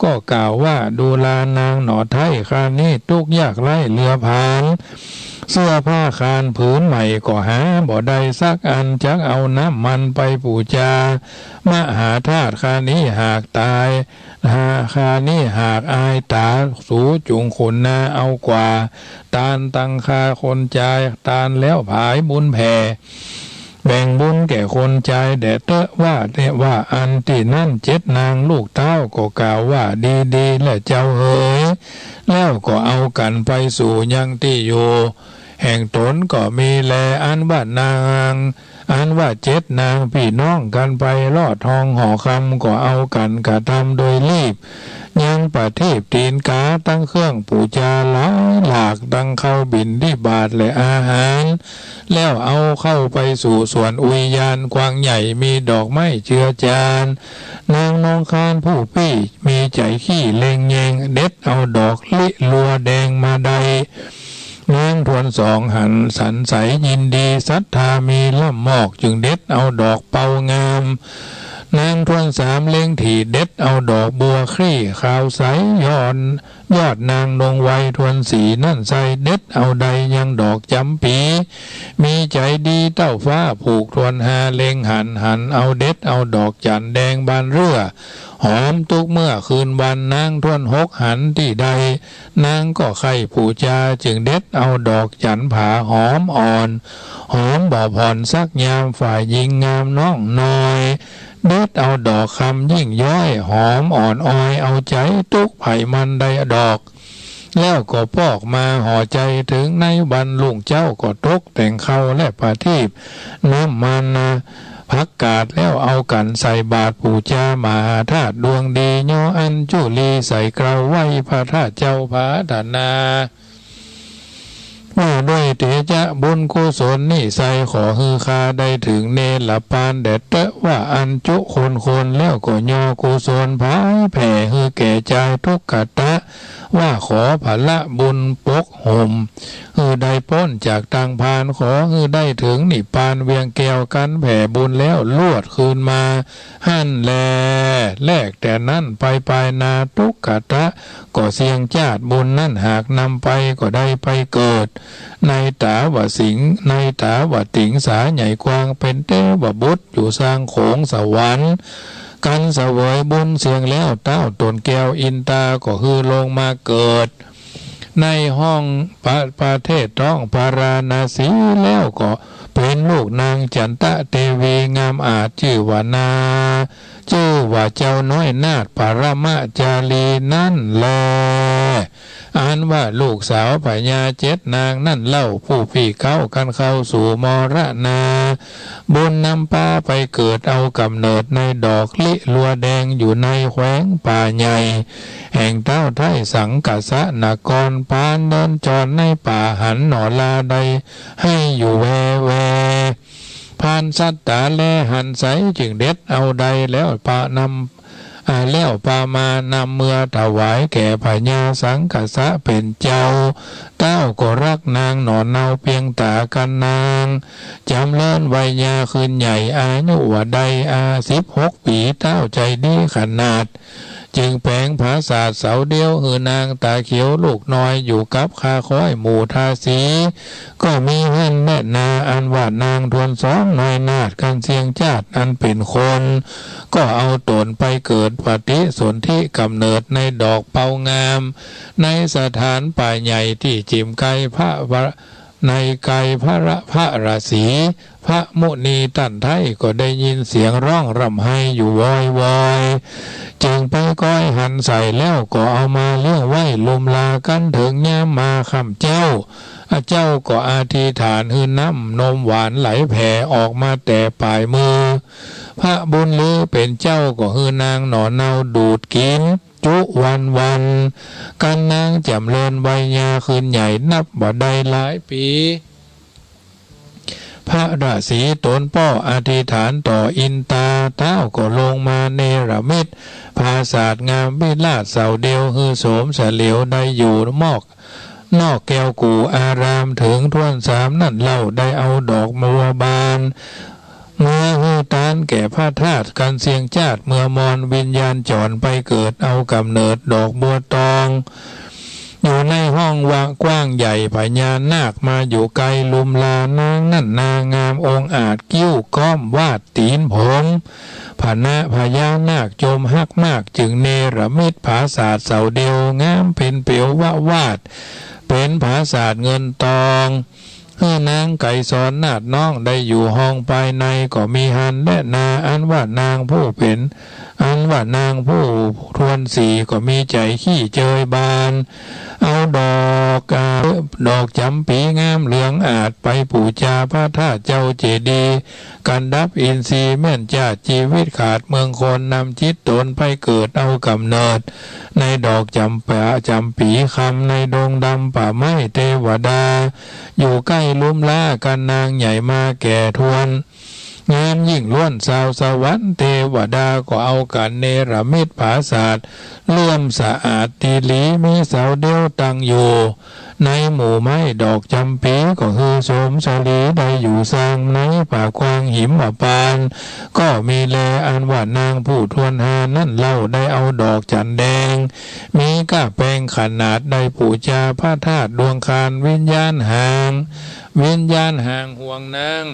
ก็กล่าวว่าดูลานางหนอไทยคานี้ทุกยากไล่เรือผาน เสื้อผ้าคานผืนใหม่ก็หาบ่ได้สักอันจักเอาน้ำมันไปปูจามหาธาตุคานี้หากตายคานี้หากอายตาสูจุงขนนาเอากว่าตานตังคาคนใจตานแล้วผายบุญแผ่แบ่งบุญแก่คนใจแด่เตอะว่าอันที่นั่นเจ็ดนางลูกเต้าก็กล่าวว่าดีๆและเจ้าเอ๋ยแล้วก็เอากันไปสู่ยังที่อยู่แห่งตนก็มีแลอันว่านางอันว่าเจ็ดนางพี่น้องกันไปลอดทองห่อคำก็เอากันกระทำโดยรีบยังประทีปตีนกาตั้งเครื่องปูจาหลายหลากดังเข้าบินที่บาทและอาหารแล้วเอาเข้าไปสู่สวนอุยยานกวางใหญ่มีดอกไม้เจือจานนางนองคานผู้พี่มีใจขี้เล็งแยงเด็ดเอาดอกลิลัวแดงมาใดนางทวนสองหันสันใสยินดีศรัทธามีล่ำหมอกจึงเด็ดเอาดอกเปางามนางทวนสามเล็งถี่เด็ดเอาดอกบัวคลี่ขาวใสยอดนางนงไวทวนสีนั่นใสเด็ดเอาใดยังดอกจำปีมีใจดีเต้าฟ้าผูกทวนหาเล็งหันเอาเด็ดเอาดอกจันแดงบานเรือหอมทุกเมื่อคืนวันนางทวนหกหันที่ใดนางก็ไข่ผู้จาจึงเด็ดเอาดอกจันผาหอมอ่อนหอมบ่อผ่อนสักยามฝ่ายยิงงามน้องน้อยเด็ดเอาดอกคำยิ่งย้อยหอมอ่อนอ้อยเอาใจทุกไผ่มันได้ดอกแล้วก็ปอกมาห่อใจถึงในวันลุงเจ้าก็ตกแต่งเขาและประทีปน้ำมันพักกาดแล้วเอากันใส่บาตรปูจามหาธาตุดวงดีย่ออันจุลีใส่เกลาไว้พระธาตุเจ้าผาดานาว่าด้วยเตจะบุญกุศลนี่ใส่ขอฮือคาได้ถึงเนรปานแดดเตะว่าอันจุคนแล้วก็ย่อกุศลพายแผ่ฮือแก่ใจทุกขตะว่าขอผละบุญปกห่มฮือได้พ้นจากทางพานขอฮือได้ถึงนิพพานเวียงแก้วกันแผ่บุญแล้วลวดคืนมาหั่นแลกแต่นั้นไปนาทุกขตะก็เสียงจาดบุญนั่นหากนำไปก็ได้ไปเกิดในตาวสิงในตาวติงสาใหญ่กว้างเป็นเทวบุตรอยู่สร้างโขงสวรรค์กันเสวยบุญเสียงแล้วเต้าตนแก้วอินตาก็คือลงมาเกิดในห้องประเทศท้องพาราณสีแล้วก็เป็นลูกนางจันตะเทวีงามอาจชื่อว่านาชื่อว่าเจ้าน้อยนาถปรมาจารีนั่นแลอ่านว่าลูกสาวพญาเจ็ดนางนั่นเล่าผู้พี่เข้ากันเข้าสู่มรณาบุญนำป้าไปเกิดเอากำเนิดในดอกลิลัวแดงอยู่ในแขวงป่าใหญ่แห่งเต้าไทยสังกัสนกรปานเดินจรในป่าหันหนอลาใดให้อยู่แวพานสัตตาแลหันใสจึงเด็ดเอาใดแล้วปานำแล้วปามานำเมื่อถวายแก่พญาสังกัสะเป็นเจ้าเต้าก็รักนางหนอนเนาเพียงตากันนางจำเลินวัยยาคืนใหญ่อายุว่าใด16 ปีเต้าใจดีขนาดจึงแปลงภาษาเสาเดียวหือนางตาเขียวลูกน้อยอยู่กับคาค้อยหมู่ทาสีก็มีเพื่อนแม่นาอันว่านางทวนสองน้อยนาดกันเสียงจาดอันเป็นคนก็เอาตนไปเกิดปฏิสนธิกำเนิดในดอกเปางามในสถานป่าใหญ่ที่จิมไกพระในไกพระราศีพระมุนีตันไทยก็ได้ยินเสียงร้องร่ำไห้อยู่วอยจึงไปก้อยหันใส่แล้วก็เอามาเลี้ยงไว้ลุมลากันถึงย่ามมาคำเจ้าก็อธิษฐานหื้อน้ำนมหวานไหลแผ่ออกมาแต่ปลายมือพระบุญลือเป็นเจ้าก็หื้อนางหนอนเนาดูดกินจุวันกันนางจำเริญวัยยาคืนใหญ่นับบ่ได้หลายปีพระราศีตนป้ออธิษฐานต่ออินตาเท้าก็ลงมาเนรมิตภาศาสงามวิลาศเสาเดียวฮือโสมเสลียวได้อยู่นอกแก้วกูอารามถึงทวนสามนั่นเล่าได้เอาดอกมัวบานเมื่อฮือตานแก่พระธาตุกันเสียงจาดเมื่อมอนวิญญาณจรไปเกิดเอากำเนิดดอกบัวตอง อยู่ในห้องว่างกว้างใหญ่พญานาคมาอยู่ไกลลุมลานางนั่นนางามองอาจกิ้วก้อมวาดตีนผมผนะพญานาคจมฮักมากจึงเนรมิตผาศาสตร์เสาเดียวงามเป็นเปียววาดเป็นผาศาสตร์เงินทองนางไก่สอนนาดน้องได้อยู่ห้องภายในก็มีหันและนาอันว่านางผู้เป็นอันว่านางผู้ทวนสีก็มีใจขี้เจยบานเอาดอกจำปีงามเหลืองอาจไปปูชาพระธาตุเจ้าเจดีย์กันดับอินทรีย์แม่นจาชีวิตขาดเมืองคนนำจิตตนไปเกิดเอากำเนิดในดอกจำปีคำในดงดำป่าไม้เทวดาอยู่ใกล้ลุ่มล่ากันนางใหญ่มาแก่ทวนงามยิ่งล้วนสาวสวรรค์เทวดาก็เอากันเนรมิตผาศาสตร์เลื่อมสะอาดตีหลีมีเสาเดียวตั้งอยู่ในหมู่ไม้ดอกจำปีก็คือโสมสลีได้อยู่สร้างในป่ากวางหิมปานก็มีแลอันว่านางผู้ทวนหานั่นเล่าได้เอาดอกจันแดงมีก้าแปลงขนาดได้ปูชาพระธาตุดวงคารวิญญาณห่างห่วงนาง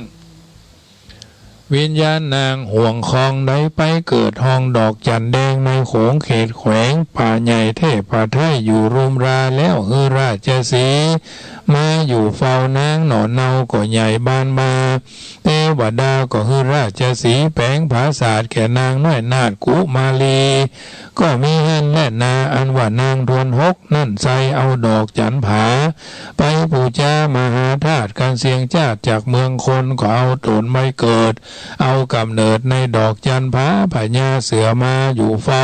วิญญาณนางห่วงคองได้ไปเกิดห้องดอกจันแดงในโขงเขตแขวงป่าใหญ่เทพไทยอยู่รุมราแล้วราชสีมาอยู่เฝ้านางหนอนเนาก็ใหญ่บานมาเทวดาก็ราชสีแปลงผาศาสตร์แก่นางน้อยนาฏกุมาลีก็มีหันและนาอันว่านางทวนหกนั่นใส่เอาดอกจันผาไปปูชามหาธาตุการเสียงจาดจากเมืองคนก็เอาตนไม่เกิดเอากำเนิดในดอกจันผาพญาเสือมาอยู่เฝ้า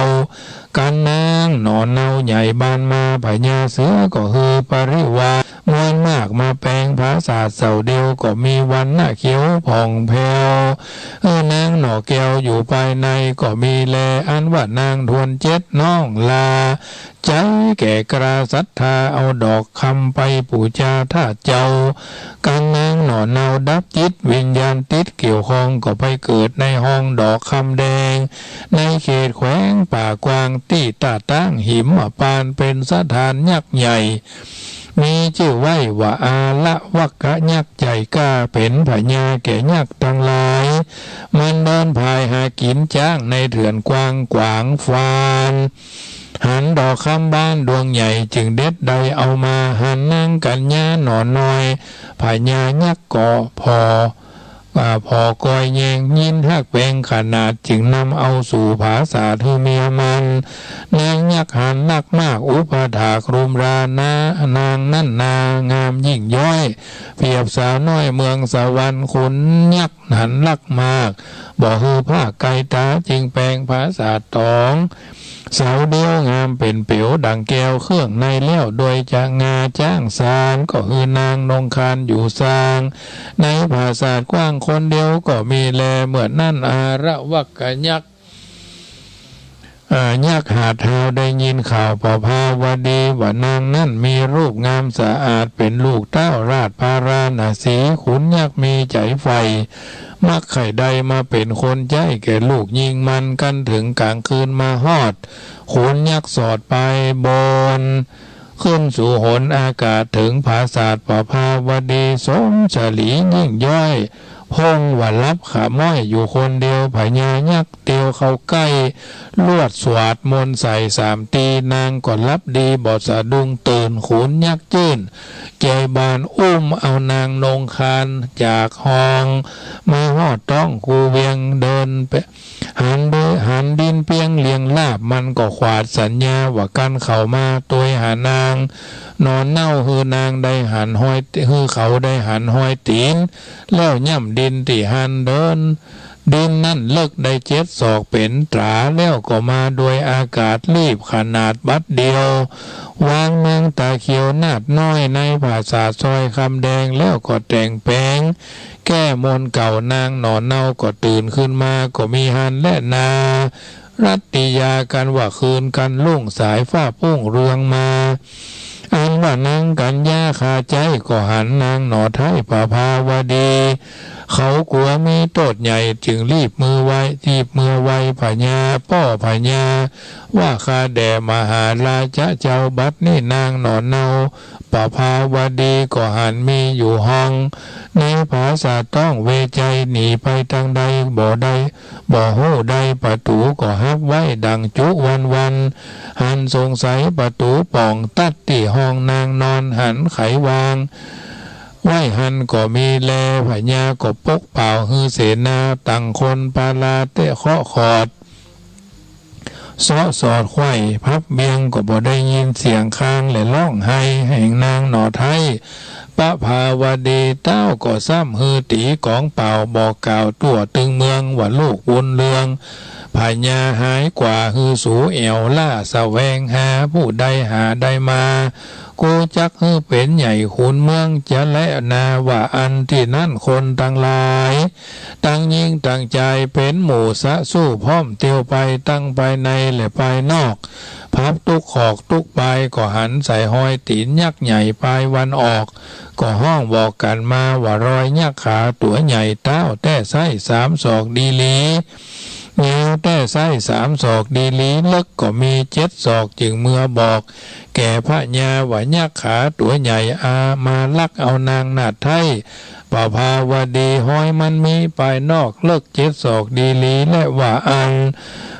กันนางหนอนเนาใหญ่บานมาพญาเสือก็ปริวารมวลมากมาแปลงผาศาสตร์เสาเดียวก็มีวันหน้าเขียวผ่องแผ้วนางหน่อแก้วอยู่ภายในก็มีแลอันว่านางทวนเจ็ดน้องลาใจแก่กระศรัทธาเอาดอกคำไปปูชาท่าเจ้าการนางหน่อเนาดับจิตวิญญาณติดเกี่ยวข้องก็ไปเกิดในห้องดอกคำแดงในเขตแขวงป่ากวางที่ตาตั้งหิมปานเป็นสถานยักษ์ใหญ่มีชื่อไว้ว่าอาละวักกะยักษ์ใหญ่กล้าเป็นพญาแก่ยักษ์ทั้งหลายมันเดินพายหากินจ้างในเถื่อนกวางขวางฟานหันดอกคำบ้านดวงใหญ่จึงเด็ดใดเอามาหันนางกัญญาหนอนน้อยพญายักษ์ก่อพอกอยแยงยินหักแปลงขนาดจึงนำเอาสู่ผาศาสตร์เมียมันนางยักษ์หันนักมากอุปถากรุมรานานางนั่นนางามยิ่งย้อยเพียบสาวน้อยเมืองสวรรค์ขุนยักษ์หันลักมากบ่ผ้าไก่ตาจึงแปลงผาศาสตร์ตองเสาเดียวงามเป็นเปียวดังแก้วเครื่องในเลี้ยวโดยจากงาจ้างสารก็นางนงคานอยู่สร้างในผาศาสตร์กว้างคนเดียวก็มีแลเหมือนนั่นอาระวักกะยักษ์ยักษ์หาเท้าได้ยินข่าวปภาวดีว่านางนั่นมีรูปงามสะอาดเป็นลูกเต้าราชพาราณสีขุนยักษ์มีใจไฟมักไข่ใดมาเป็นคนใจแก่ลูกยิงมันกันถึงกลางคืนมาฮอดขุนยักษ์สอดไปบนขึ้นสู่หนอากาศถึงผาศาสตร์ปภาวดีสมฉลียิ่งย่อยพงว่ารับขาม้อยอยู่คนเดียวพญายักษ์เตียวเข้าใกล้ลวดสวดมนต์ใส่สามตีนางก็รับดีบอดสะดุ้งตื่นขุนยักษ์จื้นเกยบานอุ้มเอานางนงคานจากห้องมาหอดต้องคูเวียงเดินไปหันดินเปียงเลียงลาบมันก็ขวาดสัญญาว่ากันเข้ามาตัวยหานางนอนเน่านางได้หันห้อยเขาได้หันห้อยตีนแล้วย่ำดินที่หันเดินดินนั่นเลิกได้7 ศอกเป็นตราแล้วก็มาโดยอากาศรีบขนาดบัดเดียววางเมืองตาเขียวนาดน้อยในผาศาสตร์ซอยคำแดงแล้วก็แต่งแปลงแก้มนเก่านางหนอนเน่าก็ตื่นขึ้นมาก็มีหันและนารัตติยากันว่าคืนกันลุ่งสายฟ้าพุ่งเรืองมา อันว่านางกัญญาคาใจก็หันนางหนอไทยประภาวดี เขากลัวมีโทษใหญ่จึงรีบมือไว้พญาป้อพญาว่าข้าแด่มหาราชเจ้าบัดนี่นางหนอนเนาประภาวดีก็หันมีอยู่ห้องในภาษาต้องเวใจหนีไปทางใดบ่หูใดประตูก็ฮับไว้ดังจุวันหันสงสัยประตูป่องตัดที่ห้องนางนอนหันไขวางไหวหันก็มีแลพญาก็ปกเป่าฮือเสนาตั้งคนปาลาเตะเคาะขอดสอดไข่พับเบียงก็บ่ได้ยินเสียงค้างและร้องไห้แห่งนางหนอไทยปะภาวดีเต้าก็ซ้ำฮือตีกองเป่าบอกกล่าวตัวตึงเมืองว่าลูกบุญเรืองพญาหายกว่าฮือสูเอวล่าแสวงหาผู้ใดหาได้มากูจักฮือเป็นใหญ่ขุนเมืองจะและนาว่าอันที่นั่นคนตั้งหลายตั้งยิ่งตั้งใจเป็นหมู่สะสู้พร้อมเตียวไปตั้งไปในและไปนอกพับตุกขอกตุกไปก็หันใส่ห้อยตีนยักษ์ใหญ่ไปวันออกก็ห้องบอกกันมาว่ารอยยักษ์ขาตัวใหญ่เต้าแต่ไส้3 ศอกดีลีเงี้ยวแต่ไส้3 ศอกดีลีลึกก็มี7 ศอกจึงเมื่อบอกแก่พระญาว่ายักษ์ขาตัวใหญ่มาลักเอานางนาถไทยประภาวดีห้อยมันมีไปนอกเลิก7 ศอกดีลีและว่าอัน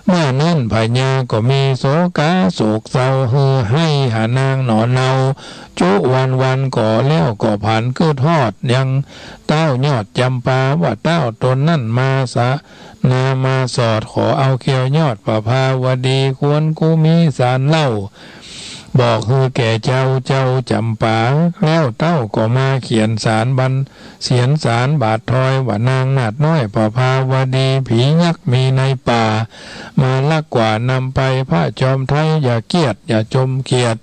เมื่อนั้นพญาก็มีโศกาโศกเศร้าฮือให้หานางหนอนเนาจุวันก่อแล้วก็ผันคืดทอดยังเต้ายอดจำปาว่าเต้าตนนั่นมานามาสอดขอเอาเขียวยอดประภาวดีควรกูมีสารเล่าบอกคือแก่เจ้าจำปาแล้วเต้าก็มาเขียนสารบาททอยว่านางนาดน้อยประภาวดีผียักษ์มีในป่ามาลักกว่านำไปพระจอมไทยอย่าเกียดอย่าจมเกียด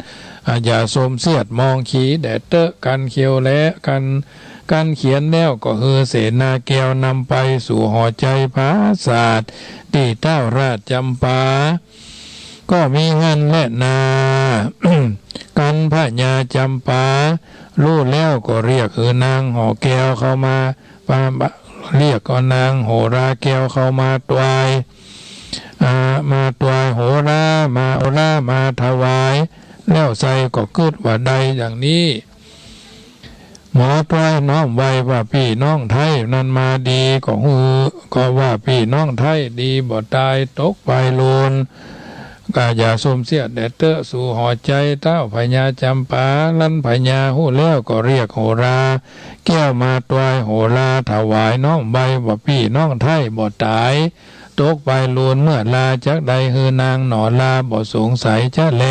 อย่าสมเสียดมองขีแดดเตอะกันเขียวและกันเขียนแล้วก็คือเสนาแก้วนำไปสู่หอใจพระศาสตร์ที่เต้าราชจำปาก็มีเงินและนา กันพระญาจำปารู้แล้วก็เรียกคือนางหอแก้วเข้ามาเรียกก็นางโหราแก้วเข้ามาตวายโหรามาถวายแล้วใส่ก็กึดว่าใดอย่างนี้หมอตวายน้อมไว้ว่าพี่น้องไทยนั้นมาดีก็ว่าพี่น้องไทยดีบ่ตายตกไปโลนก็อย่าสมเสียดแดดเตอะสู่หอใจเต้าพญาจำปาลั่นพญาหู้แล้วก็เรียกโหราแก้วมาตวายโหราถวายน้องใบว่าพี่น้องไทยบ่ตายตกไปลูนเมื่อลาจักใดฮือนางหนอลาบ่สงสัยจะแล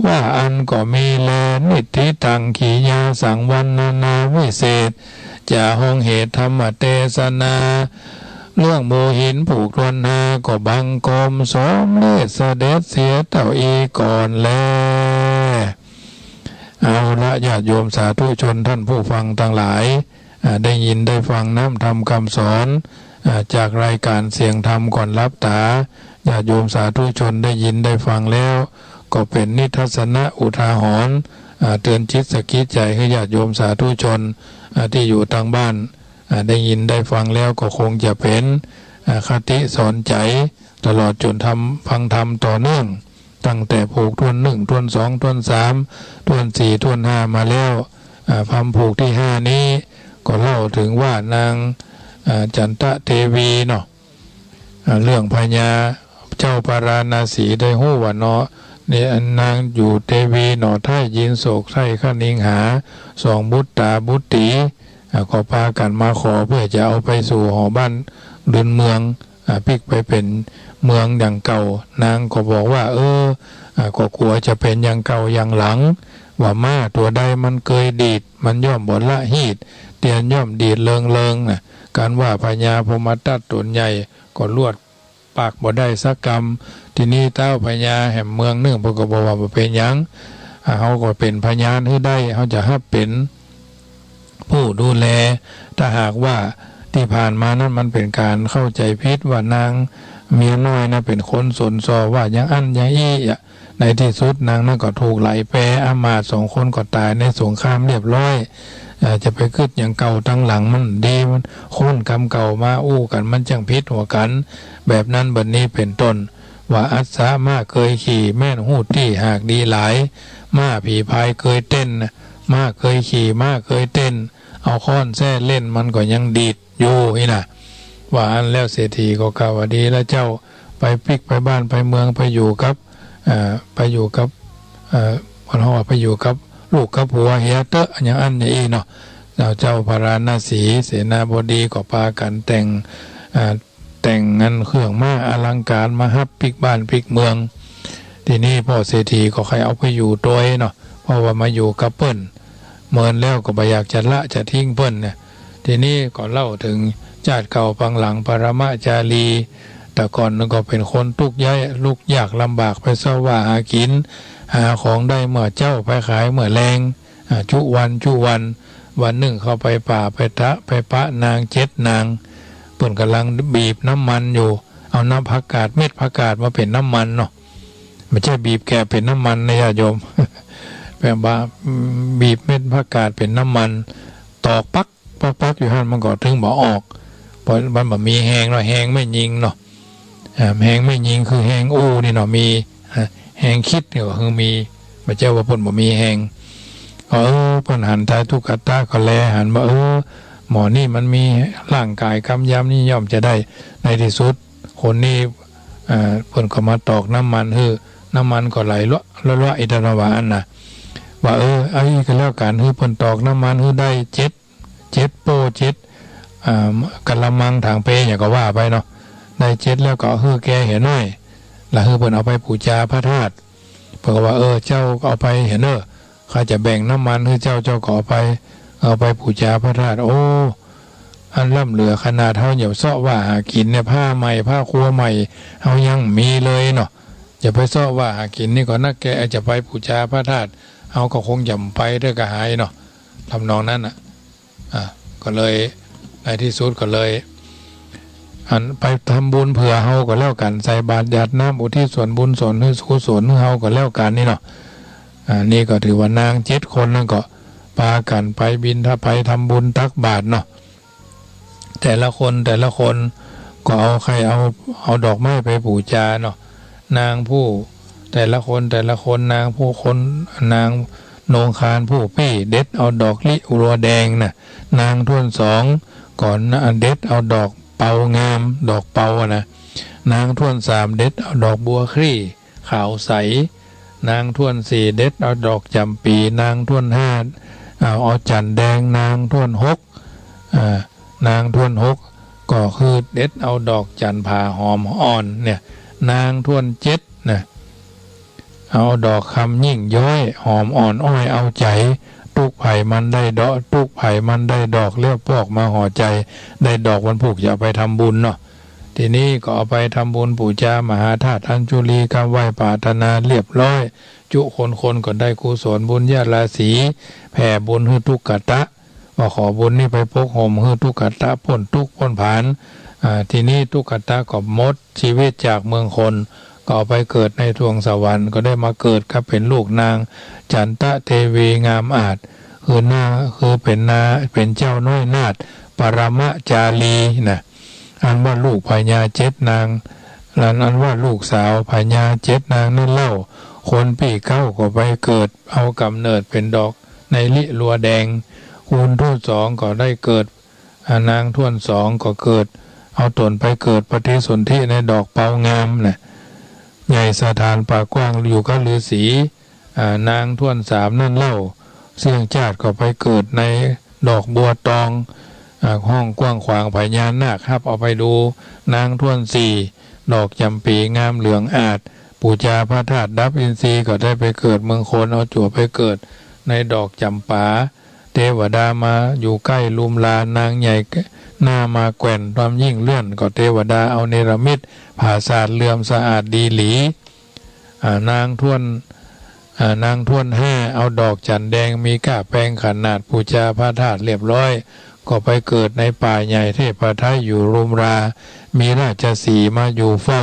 ว่าอันก็มีแลนิทิตังขียาสังวันนาวิเศษจะห้องเหตุธรรมเทศนาเรื่องโมหินผูกรวนนาก็บังกรมสมเลสเสด็จเสียเต่าอีก่อนแลเอาละญาติโยมสาธุชนท่านผู้ฟังทั้งหลายได้ยินได้ฟังน้ำธรรมคำสอนจากรายการเสียงธรรมก่อนรับตาญาติโยมสาธุชนได้ยินได้ฟังแล้วก็เป็นนิทัศนะอุทาหรณ์เตือนจิตสกิจใจให้ญาติโยมสาธุชนที่อยู่ทางบ้านได้ยินได้ฟังแล้วก็คงจะเป็นคติสอนใจตลอดจนฟังธรรมต่อเนื่องตั้งแต่ผูกทวน1ทวน2ทวน3ทวน4ทวน5มาแล้วพัมผูกที่5นี้ก็เล่าถึงว่านางจันทะเทวีเนาะเรื่องพญาเจ้าปาราณสีได้หู้ว่าเนาะนี่นางอยู่เทวีหนอไทยยินโศกไส้ขนิงหา2บุตตาบุตตีก็พากันมาขอเพื่อจะเอาไปสู่หอบ้านเดินเมืองพลิกไปเป็นเมืองอย่างเก่านางก็บอกว่าก็กลัวจะเป็นอย่างเก่าอย่างหลังว่าม้าตัวใดมันเคยดีดมันย่อมบ่ละหีดเตียนย่อมดีดเลิงการว่าพญาพมตัดตนใหญ่ก็ลวดปากบ่ได้สักกรรมทีนี้เต้าพญาแห่งเมืองนึงพวกก็บอกว่าบ่เป็นหยังเขาก็เป็นพญานให้ได้เขาจะฮับเป็นผู้ดูแลถ้าหากว่าที่ผ่านมานั้นมันเป็นการเข้าใจผิดว่านางเมียน้อยนะเป็นคนสนซอว่าอย่างอันอย่างอี้ ในที่สุดนางนั่นก็ถูกไหลแปรอามาตย์2 คนก็ตายในสงครามเรียบร้อยจะไปขึ้นอย่างเก่าตั้งหลังมันดีมันค้นกรรมเก่ามาอู้กันมันจังพิษหัวกันแบบนั้นบัดนี้เป็นต้นว่าอัศมาเคยขี่แม่นหูที่หากดีหลายมาผีพายเคยเต้นมาเคยขี่มาเคยเต้นเอาค้อนแส้เล่นมันก็ยังดีดอยู่นี่นะว่าอันแล้วเศรษฐีก็กล่าวว่าดีแล้วเจ้าไปพลิกไปบ้านไปเมืองไปอยู่กับคนเขาว่าไปอยู่กับลูกกับผัวเฮียเตอะอย่างอันนี้เนาะเจ้าพระราณสีเสนาบดีก็พากันแต่งงานเครื่องม้าอลังการมาฮับพลิกบ้านพลิกเมืองทีนี้พ่อเศรษฐีก็ใครเอาไปอยู่โดยเนาะเพราะว่ามาอยู่กับเปิ้นเมินแล้วก็บ่อยากจะละจะทิ้งเปิ้นเนี่ยทีนี้ก็เล่าถึงชาติเก่าปังหลังปรมาจารีแต่ก่อนนั้นก็เป็นคนทุกข์ยากลำบากไปเสว่าหากินหาของได้เมื่อเจ้าไปขายเมื่อแรงจุวันหนึ่งเข้าไปป่าไปปะนาง7 นางเปิ้นกำลังบีบน้ำมันอยู่เอาน้ำผักกาดเม็ดผักกาดมาเป็นน้ำมันเนาะไม่ใช่บีบแกเป็นน้ำมันนะญาติโยม แปลว่าบีบเม็ดผักกาดเป็นน้ำมันตอกปักอยู่หั่นมันก็ถึงบ่ออกเพราะมันบ่มีแหงเนาะแหงไม่ยิงเนาะแหงไม่ยิงคือแหงอู้นี่เนาะมีแหงคิดนี่ก็คือมีไม่ใช่ว่าเพิ่นบ่มีแหงเพิ่นหันตาทุกขตาก็แลหันว่าหมอนี่มันมีร่างกายกำยำนี่ย่อมจะได้ในที่สุดคนนี้เพิ่นก็มาตอกน้ำมันน้ำมันก็ไหลละอิตรวาอันน่ะว่าไอ้ก็แล้วกันเพิ่นตอกน้ำมันได้7 โป้ 7กะละมังถังเปอย่างก็ว่าไปเนาะได้7แล้วก็แกเห็นหน่อยแล้วเพิ่นเอาไปบูชาพระธาตุเพิ่นก็ว่าเจ้าเอาไปเห็นข้าจะแบ่งน้ำมันเจ้าก็เอาไปบูชาพระธาตุอันล่ำเหลือขนาดเท่าเหยียบเสาะว่าหากินเนี่ยผ้าใหม่ผ้าครัวใหม่เอายังมีเลยเนาะอย่าไปเสาะว่าหากินนี่ก่อนนะแกจะไปบูชาพระธาตุเอาก็คงย่ำไปด้วยกระหายเนาะทำนองนั้นก็เลยในที่สุดก็เลยไปทำบุญเผื่อเฮาก็แล้วกันใส่บาตรหยาดน้ำอุทิศส่วนบุญส่วนกุศลเฮาก็แล้วกันนี่เนาะนี่ก็ถือว่านาง7 คนนั่นก็พากันไปบิณฑบาตทำบุญตักบาตรเนาะแต่ละคนก็เอาดอกไม้ไปบูชาเนาะนางผู้แต่ละคนนางผู้คนนางโนงคารผู้ปี้เด็ดเอาดอกลิรัวแดงน่ะนางท่วน2ก่อนเด็ดเอาดอกเปางามดอกเปานะนางท่วน3เด็ดเอาดอกบัวคลี่ขาวใสนางท่วน4เด็ดเอาดอกจำปีนางท่วน5เอาจันแดงนางท่วน6นางท่วน6ก็คือเด็ดเอาดอกจันผ่าหอมอ่อนเนี่ยนางท่วน7นะเอาดอกคำยิ่งย้อยหอมอ่อนอ้อยเอาใจทุกไผ่มันได้ดอกทุกไผ่มันได้ดอกเลี้ยวปอกมาห่อใจได้ดอกวันผูกจะไปทำบุญเนาะทีนี้ก็เอาไปทำบุญปู่ย่ามหาธาตุอัญชุลีคำไหว้ปรารถนาเรียบร้อยจุคนก็ได้กุศลบุญญาราศีแผ่บุญให้ทุกขตะว่าขอบุญนี่ไปพกห่มให้ทุกขตะพ้นทุกพ้นผานทีนี้ทุกขตะก็มดชีวิตจากเมืองคนก็ไปเกิดในดวงสวรรค์ก็ได้มาเกิดครับเป็นลูกนางจันตะเทวีงามอาจคือเป็นเจ้าน้อยนาถปรมาจารีนะอันว่าลูกพญา7 นางอันว่าลูกสาวพญา7 นางนั่นเล่าคนปี่เก้าก็ไปเกิดเอากำเนิดเป็นดอกในลิรัวแดงคูณท่วน2ก็ได้เกิดนางท่วน2ก็เกิดเอาตนไปเกิดปฏิสนธิในดอกเปางามนะใหญ่สถานป่ากว้างอยู่กับฤาษีนางท่วน3นั่นเล่าเสี่ยงชาติก็ไปเกิดในดอกบัวตองห้องกว้างขวางพญานาคครับเอาไปดูนางท่วน4ดอกจำปีงามเหลืองอาจปูชาพระธาตุดับอินทรีย์ก็ได้ไปเกิดเมืองคนเอาจั่วไปเกิดในดอกจำปาเทวดามาอยู่ใกล้ลุมลานางใหญ่หน้ามาแกว่นความยิ่งเลื่อนก็เทวดาเอาเนรมิตผ่าศาสตร์เลื่อมสะอาดดีหลีนางท่วน5เอาดอกจันแดงมีก้าแปลงขนาดปูชาพระธาตุเรียบร้อยก็ไปเกิดในป่าใหญ่เทพไทยอยู่รุมรามีราชสีห์มาอยู่เฝ้า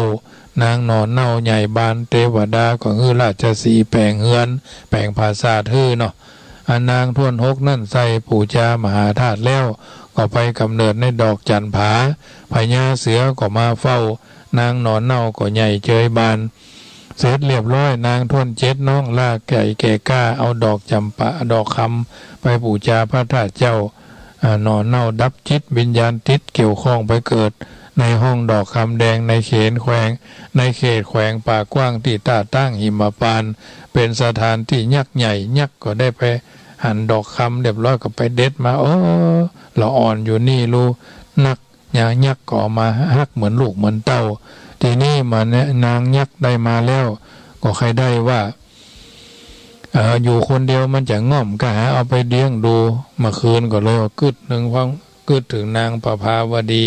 นางนอนเน่าใหญ่บานเทวดาก็ฮือราชสีห์แปลงเฮือนแปลงภาษาฮือเนาะนางทวนหกนั่นใส่ปู่จามหาธาตุแล้วก็ไปกำเนิดในดอกจันผาพญาเสือก็มาเฝ้านางนอนเน่าก็ใหญ่เจยบานเสร็จเรียบร้อยนางทวนเจ็ดน้องลากไก่แก่ก้าเอาดอกจำปาดอกคำไปปู่จาพระธาตุเจ้านอนเน่าดับจิตวิญญาณติดเกี่ยวข้องไปเกิดในห้องดอกคำแดงในเขตแขวงป่ากว้างที่ตาตั้งหิมพานต์เป็นสถานที่ยักษ์ใหญ่ยักษ์ก็ได้ไปหั่นดอกคำเรียบร้อยก็ไปเด็ดมาละอ่อนอยู่นี่รู้นักยักษ์ก็มาฮักเหมือนลูกเหมือนเต้าทีนี้มาเนี่ยนางยักษ์ได้มาแล้วก็ใครได้ว่าอยู่คนเดียวมันจะง่อมก็หาเอาไปเลี้ยงดูเมื่อคืนก็เลยกึดหนึ่งฟังกึดถึงนางประภาวดี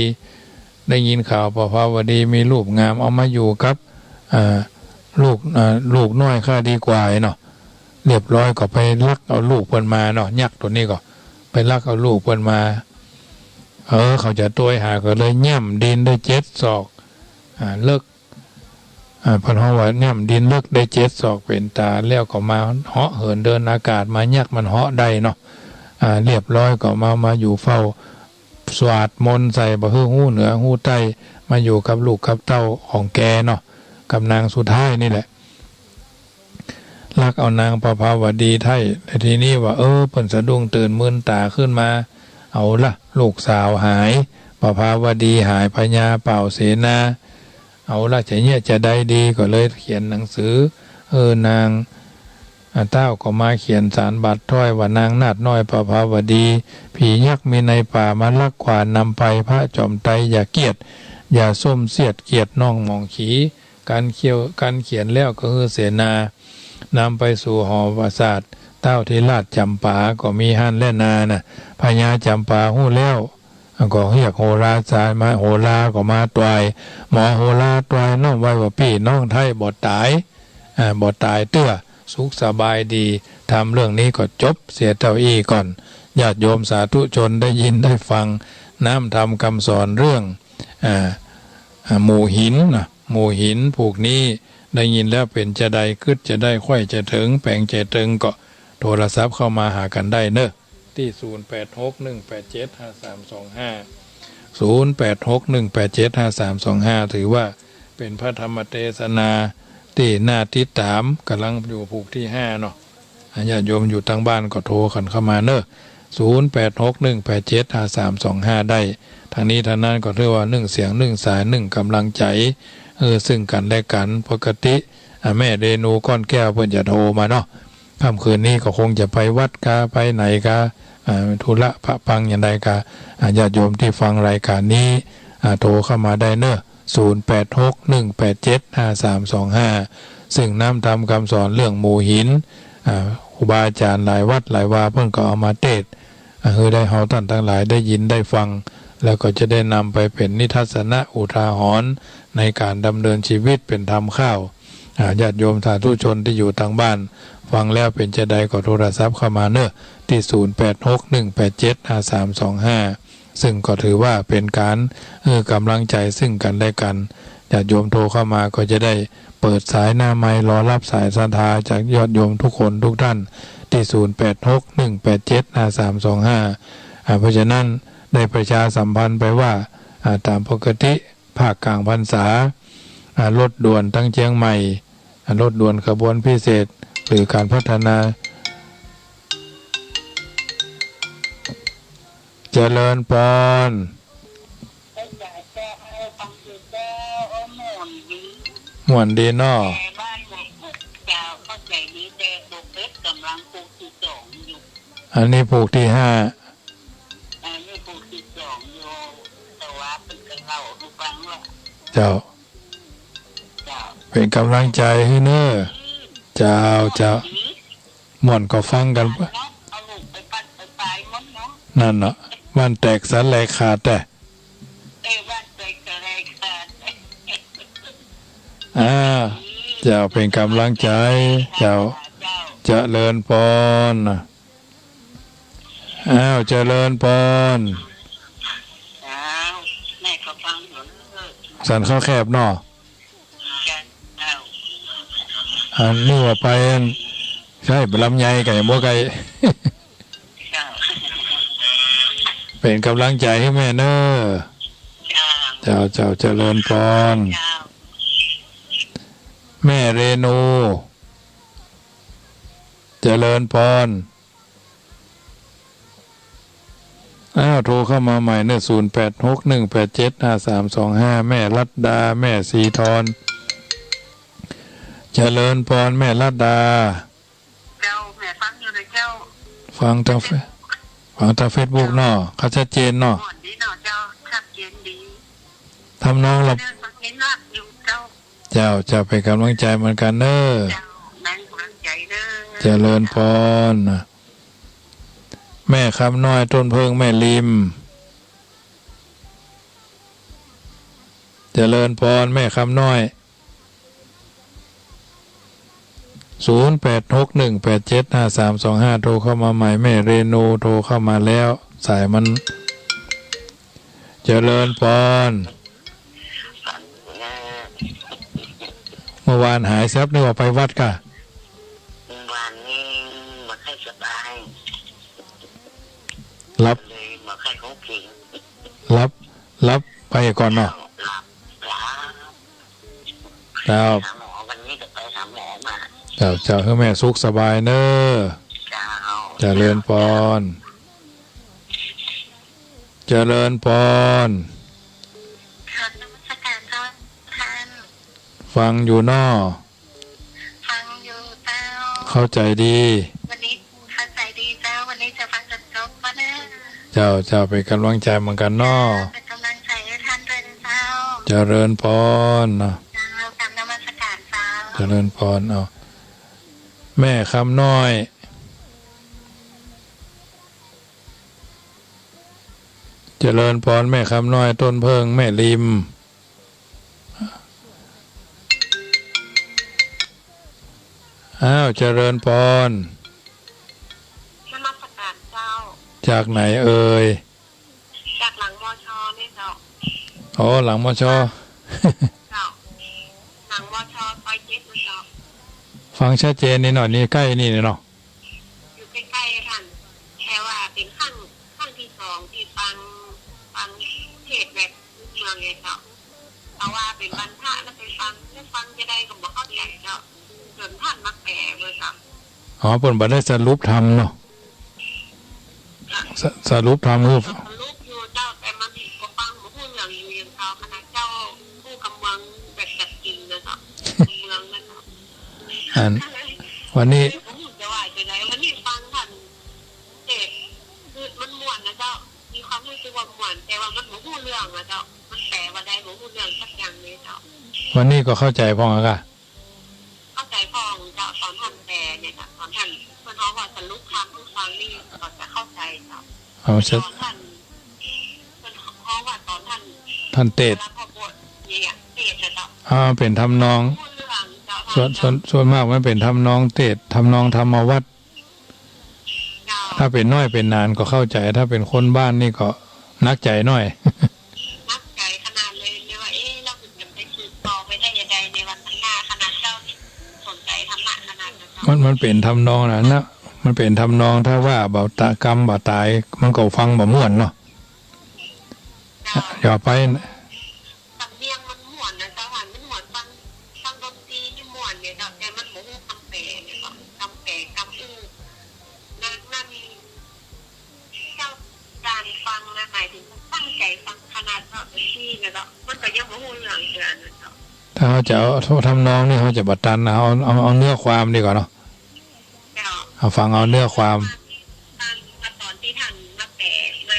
ได้ยินข่าวประภาวดีมีรูปงามเอามาอยู่กับลูกน้อยข้าดีกว่าเนาะเรียบร้อยก็ไปลักเอาลูกเพิ่นมาเนาะยักษ์ตัวนี้ก็ไปลักเอาลูกเพิ่นมาเขาจะตัวหาก็เลยแย่มดินได้7 ศอกเลิกพอเขาว่าเนี่ยดินเลิกได้7 ศอกเป็นตาแล้วก็มาเหาะเหินเดินอากาศมายักมันเหาะได้เนาะเรียบร้อยก็มาอยู่เฝ้าสวดมนต์ใส่บะฮือหูเหนือหูใต้มาอยู่กับลูกกับเต้าของแกเนาะกับนางสุดท้ายนี่แหละลักเอานางประภาวดีไทยทีนี้ว่าเพิ่นสะดุ้งตื่นมึนตาขึ้นมาเอาละลูกสาวหายประภาวดีหายพญาเป่าเสนาเอาละจะได้ดีก็เลยเขียนหนังสือนางเต้าก็มาเขียนสารบัตรถ้อยว่านางนาดน้อยประภาวดีผียักษ์มีในป่ามาลักขวานนำไปพระจอมไตรอย่าเกียดอย่าส้มเสียดเกียดน้องมองขีการเขียนแล้วก็คือเสนานำไปสู่หอปราสาทเต้าที่ราชจำปาก็มีฮั่นและนาน่ะพญาจำปาหู้แล้วก็เรียกโหราศาสตร์มาโหราก็มาตวายหมอโหราตวายน้องไว้ว่าพี่น้องไทยบ่ตายเตื้อสุขสบายดีทำเรื่องนี้ก็จบเสียเต้าอี้ก่อนญาติโยมสาธุชนได้ยินได้ฟังน้ำทำคำสอนเรื่องหมู่หินนะหมู่หินผูกนี้ได้ยินแล้วเป็นจะได้คึดจะได้ค่อยจะถึงแปลงจะถึงก็โทรศัพท์เข้ามาหากันได้เนอะที่0861875325 ถือว่าเป็นพระธรรมเทศนาที่น่าติดตามกำลังอยู่ผูกที่5เนาะญาติโยมอยู่ทางบ้านก็โทรกันเข้ามาเนอะ0861875325ได้ทางนี้ทางนั้นก็เรียกว่า1เสียง1สาย1กำลังใจซึ่งกันและกันปกติแม่เรนูก้อนแก้วเพิ่นจะโทรมาเนาะค่ำคืนนี้ก็คงจะไปวัดกาไปไหนกาธุระพระปังอย่างใดกาญาติโยมที่ฟังรายการนี้โทรเข้ามาได้เนอะ0861875325ซึ่งน้ำทำคำสอนเรื่องหมู่หินครูบาอาจารย์หลายวัดหลายวาเพิ่นก็เอามาเทศคือได้เฮาท่านทั้งหลายได้ยินได้ฟังแล้วก็จะได้นำไปเป็นนิทัศนะอุทาหรณ์ในการดำเนินชีวิตเป็นธรรมข้าวญาติโยมสาธุชนที่อยู่ทางบ้านฟังแล้วเป็นจะใดก็โทรศัพท์เข้ามาเนอะที่0861875325ซึ่งก็ถือว่าเป็นการกำลังใจซึ่งกันและกันญาติโยมโทรเข้ามาก็จะได้เปิดสายหน้าไมค์รอรับสายศรัทธาจากยอดโยมทุกคนทุกท่านที่0861875325เพราะฉะนั้นได้ประชาสัมพันธ์ไปว่าตามปกติภาคกลางพรรษารถด่วนทั้งเชียงใหม่รถด่วนขบวนพิเศษหรือการพัฒนาเจริญพรม่วนดีเนาะอันนี้ผูกที่5เจ้าเป็นกำลังใจให้เนอะเจ้าม่วนก็ฟังกันนั่นเนาะบ้านแตกสลายขาดแต่เจ้าเป็นกำลังใจเจ้าเจริญพรเจริญพรสันข้าวแคบเนาะ อันนี้ว่าไปใช่ลำไยไก่บัวไก่ เป็นกำลังใจให้แม่เนอเจ้าเจริญพรแม่เรนูเจริญพรโทรเข้ามาใหม่เนี่ย0861875325แม่รัตดาแม่สีทรเจริญพรแม่รัตดาเจ้าแม่ฟังอยู่เลยเจ้าฟังทางเฟซบุ๊กเนาะเขาชัดเจนเนาะดีเนาะเจ้าชัดเจนดีทำน้องเราเจ้าเป็นกำลังใจเหมือนกันเนอะเจริญพรแม่คำน้อยต้นเพิงแม่ริมเจริญพรแม่คำน้อย0861875325โทรเข้ามาใหม่แม่เรนูโทรเข้ามาแล้วสายมันเจริญพรเมื่อวานหายซับนึกว่าไปวัดกะวันนี้มาให้สบายรับเลยมาให้ของผิงรับไปก่อนเนาะครับหมอวันนี้ก็ไปหาหมอมาเจ้าให้แม่สุขสบายเนอะเจริญพรเจริญพรฟังอยู่นอฟังอยู่เจ้าเข้าใจดีวันนี้เข้าใจดีเจ้าวันนี้จะฟังจนจบมาเนอะเจ้าเป็นกำลังใจเหมือนกันนอเป็นกำลังใจให้ท่านด้วยนะเจ้าเจริญพรเจ้ากราบนมัสการเจ้าเจริญพรแม่คำน้อยเจริญพรแม่คำน้อยต้นเพิงแม่ริมเจริญพรนมัสการเจ้าจากไหนเอ่ยจากหลังมชนี่เจ้าหลังมชเจ้าหลังมชซอย7เจ้าฟังชัดเจนนิดหน่อยนี่ใกล้นี่เนาะอยู่ใกล้ๆท่านแค่ว่าเป็นขั้นที่2ที่ฟังเทศแบบเมืองไงเจ้าเพราะว่าเป็นบรรพะแล้วไปฟังจะได้ก็บ่เข้าใจเจ้าจนท่านมาแปลเลยครับเปิ่นบ่ได้สรุปธรรมเนาะสรุปธรรมคือสรุปอยู่เจ้าแต่มันบ่ฟังบ่ฮู้เรื่องอยู่อย่างเจ้าคณะเจ้าผู้กำลังแบบจัดจริงเลยเนาะเมืองนั่นเนาะวันนี้ผมจะว่าจะไหนวันนี้ฟังท่านเทศคือมันม่วนนะเจ้ามีความรู้สึกว่าม่วนแต่ว่ามันบ่ฮู้เรื่องนะเจ้ามันแปลว่าได้บ่ฮู้เรื่องสักอย่างเลยเจ้าวันนี้ก็เข้าใจพ้องอ่ะเข้าใจพ้องเจ้าตอนท่านแปลเนี่ยค่ะตอนท่านเพิ่นเฮาว่าสรุปธรรมผู้ฟังนี่ก็จะเข้าใจเจ้าตอนท่านเพิ่นเฮาว่าตอนท่านเทศเนี่ยเทศนะเจ้าเป็นทำนองส่วนมากมันเป็นทำนองเทศทำนองธรรมวัดถ้าเป็นน้อยเป็นนานก็เข้าใจถ้าเป็นคนบ้านนี่ก็นักใจน้อยนักใจขนาดเลยว่าเราจะไปสืบต่อไปได้ยังไงในวันข้างหน้าขนาดเจ้าสนใจธรรมะขนาดนั้นมันเป็นทำนองนะมันเป็นทำนองถ้าว่าบ่ตากรรมบ่ตายมันก็ฟังบ่ม่วนเนาะอย่าไปสำเนียงมันม่วนนะเจ้าหันมันม่วนฟังดนตรีนี่ม่วนเนี่ยแต่มันบ่ฮู้คำแปลเนี่ยคำแปลคำอู้นั่นเจ้าการฟังนะหมายถึงตั้งใจฟังขนาดเจ้าที่เนี่ยเนาะมันก็ยังบ่ฮู้เรื่องเดือนนะเจ้าถ้าเขาจะเอาทำนองนี่เขาจะบัดตันเอาเนื้อความดีกว่าเนาะเอาฟังเอาเนื้อความตอนที่ท่านมาแปลม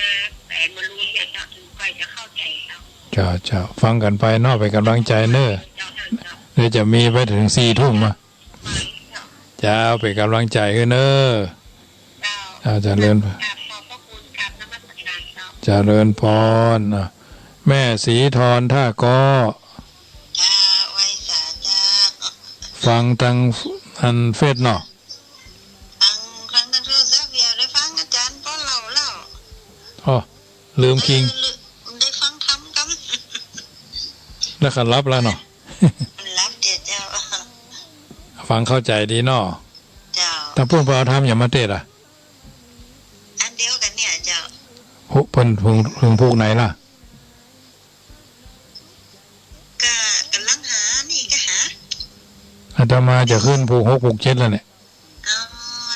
ารู้เนี่ยเจ้าถึงไปจะเข้าใจเจ้าฟังกันไปเนาะไปกำลังใจเนอะเดี๋ยวจะมีไปถึง4 ทุ่มนะเจ้าไปกำลังใจกันเนอะเจริญเจริญพรแม่สีทรท่าก็ฟังทางอันเฟซเนาะฟังทางโทรศัพท์ได้ฟังอาจารย์ก็เล่าลืมคิงได้ฟังธรรมกันแล้วก็รับแล้วเนาะรับเจ้า ฟังเข้าใจดีเนาะ เจ้า ถ้าเพิ่นไปเอาทำอย่ามาเทศอ่ะ อันเดียวกันเนี่ยเจ้า เพิ่นพึงพูกไหนล่ะ ก็กำลังหานี่ก็หา อาตมาจะขึ้นผูก6ผูก7แล้วเนี่ย อ๋อ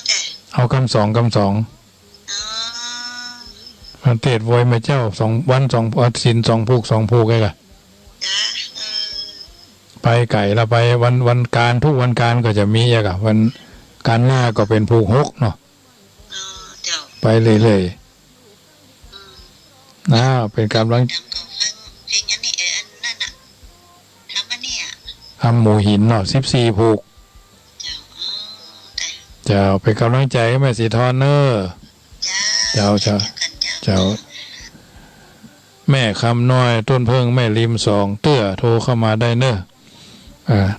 แต่ เอาคำสอง อ๋อ มันเทศไว้มาเจ้า2วัน2ศีล2ผูก2ผูกไงล่ะ จ้าไปไก่ละไปวันการทุกวันการก็จะมีอะกะวันการหน้าก็เป็นผูก6เนาะ อ๋อเจ้า ไปเรื่อยๆนะเป็นกำลัง จำก็ฟังเพลงอันนี้อันนั่นน่ะทำอันเนี้ย ทำหมูหินเนาะ14ผูก เจ้าอ๋อแต่ จะเป็นกำลังใจให้แม่สีทอนเนอร์ จ้า เจ้า กัน เจ้าแม่คำน้อยต้นเพิ่งแม่ริม2เตื้อโทรเข้ามาได้เนอะ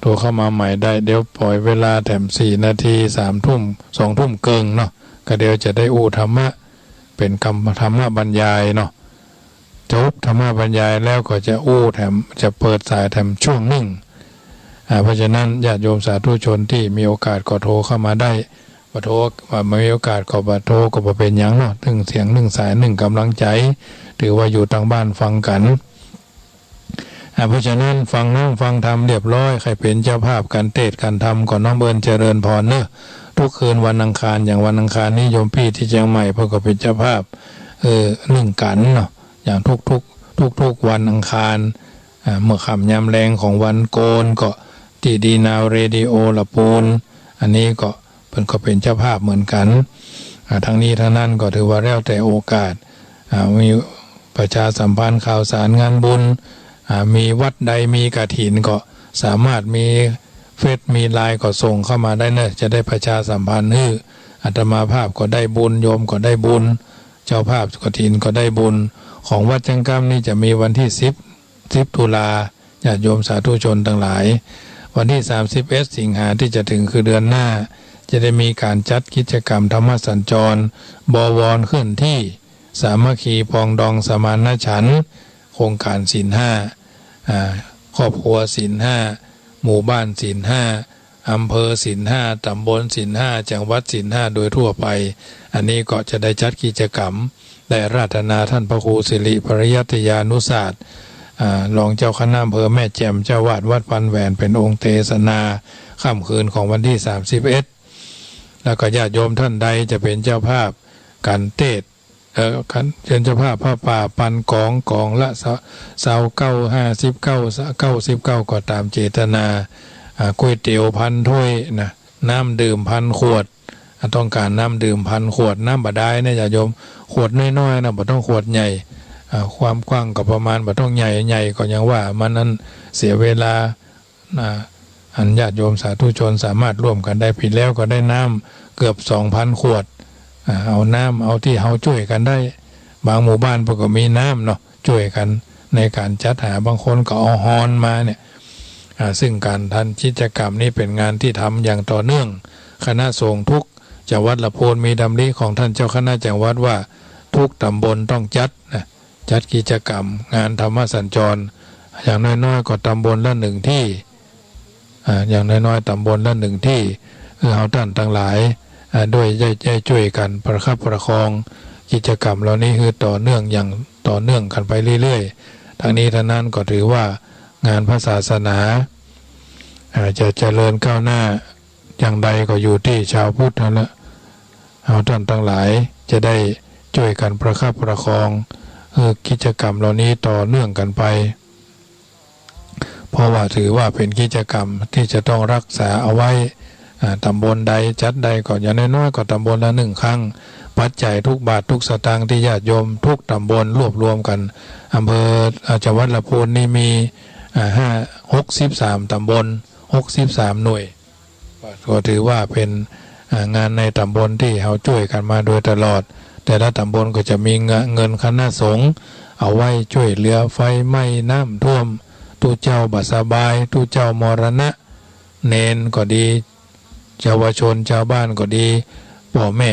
โทรเข้ามาใหม่ได้เดี๋ยวปล่อยเวลาแถม4 นาที3 ทุ่ม2 ทุ่มเกินเนาะก็เดี๋ยวจะได้ธรรมะเป็นคำธรรมะบรรยายเนาะจบธรรมะบรรยายแล้วก็จะแถมจะเปิดสายแถมช่วงหนึ่งเพราะฉะนั้นญาติโยมสาธุชนที่มีโอกาสก็โทรเข้ามาได้บ่โทรไม่มีโอกาสก็บ่โทรก็บ่เป็นหยังเนาะถึงเสียง1 สาย 1กำลังใจถือว่าอยู่ทางบ้านฟังกันเพราะฉะนั้นฟังน้องฟังธรรมเรียบร้อยใครเป็นเจ้าภาพการเทศน์การธรรมก่อนน้องเบิร์นเจริญพรเนอะทุกคืนวันอังคารอย่างวันอังคารนี้โยมพี่ที่เชียงใหม่เพื่อก็เป็นเจ้าภาพหนึ่งกันเนาะอย่างทุกวันอังคารเมื่อค่ำยามแรงของวันโกนก็ที่ดีนาวเรดิโอละปูนอันนี้ก็เพิ่นก็เป็นเจ้าภาพเหมือนกันทั้งนี้ทั้งนั้นก็ถือว่าแล้วแต่โอกาสมีประชาสัมพันธ์ข่าวสารงานบุญมีวัดใดมีกฐินก็สามารถมีเฟซมีไลน์ก็ส่งเข้ามาได้เนอะจะได้ประชาสัมพันธ์ให้อาตมาภาพก็ได้บุญโยมก็ได้บุญเจ้าภาพกฐินก็ได้บุญของวัดจังกำนี่จะมีวันที่10 ตุลาญาติโยมสาธุชนทั้งหลายวันที่31 สิงหาที่จะถึงคือเดือนหน้าจะได้มีการจัดกิจกรรมธรรมสัญจรบวรขึ้นที่สามัคคีปองดองสมานฉันท์โครงการศีล 5ครอบครัวศีล 5หมู่บ้านศีล 5อำเภอศีล 5ตำบลศีล 5จังหวัดศีล 5โดยทั่วไปอันนี้ก็จะได้จัดกิจกรรมได้ราธนาท่านพระครูสิริปริยัติยานุศาสตร์รองเจ้าคณะอำเภอแม่แจ่มเจ้าวาดวัดปันแหวนเป็นองค์เทศนาค่ำคืนของวันที่31แล้วก็ญาติโยมท่านใดจะเป็นเจ้าภาพการเทศน์เป็นเจ้าภาพผ้าป่าปันกองละ99ก็ตามเจตนาก๋วยเตี๋ยว1,000 ถ้วยนะน้ำดื่ม1,000 ขวดต้องการน้ำดื่ม1,000 ขวดน้ำบาดาลเนี่ยญาติโยมขวดน้อยๆนะบ่ต้องขวดใหญ่ความกว้างก็ประมาณบ่ต้องใหญ่ก็ยังว่ามันนั้นเสียเวลาอันญาติโยมสาธุชนสามารถร่วมกันได้ผิดแล้วก็ได้น้ำเกือบ 2,000 ขวดเอาน้ำเอาที่เฮาช่วยกันได้บางหมู่บ้านพวกก็มีน้ำเนาะช่วยกันในการจัดหาบางคนก็เอาฮอนมาเนี่ยซึ่งการทันกิจกรรมนี้เป็นงานที่ทำอย่างต่อเนื่องคณะสงฆ์ทุกจังหวัดละโพนมีดำริของท่านเจ้าคณะจังหวัดว่าทุกตำบลต้องจัดกิจกรรมงานธรรมสัญจรอย่างน้อยๆก็ตำบลละ1 ที่อย่างน้อยๆตำบลละ1 ที่เอาท่านทั้งหลายด้วยได้ช่วยกันประคับประคองกิจกรรมเหล่านี้คือต่อเนื่องอย่างต่อเนื่องกันไปเรื่อยๆทั้งนี้ทั้งนั้นก็ถือว่างานพระศาสนาจะเจริญก้าวหน้าอย่างใดก็อยู่ที่ชาวพุทธนั่นแหละเอาท่านทั้งหลายจะได้ช่วยกันประคับประคองกิจกรรมเหล่านี้ต่อเนื่องกันไปเพราะว่าถือว่าเป็นกิจกรรมที่จะต้องรักษาเอาไว้ตำบลใดจัดใดก็อย่างน้อยๆก็ตำบลละ1 ครั้งปัจจัยทุกบาททุกสตางค์ที่ญาติโยมทุกตำบลรวบรวมกันอำเภอจังหวัดลำพูนนี่มี63 ตำบล63 หน่วยก็ถือว่าเป็นงานในตำบลที่เขาช่วยกันมาโดยตลอดแต่ละตำบลก็จะมีเงินคณะสงฆ์เอาไว้ช่วยเหลือไฟไหม้น้ำท่วมตู้เจ้าบาสบายตู้เจ้ามรณะเนนก็ดีเยาวชนชาวบ้านก็ดีพ่อแม่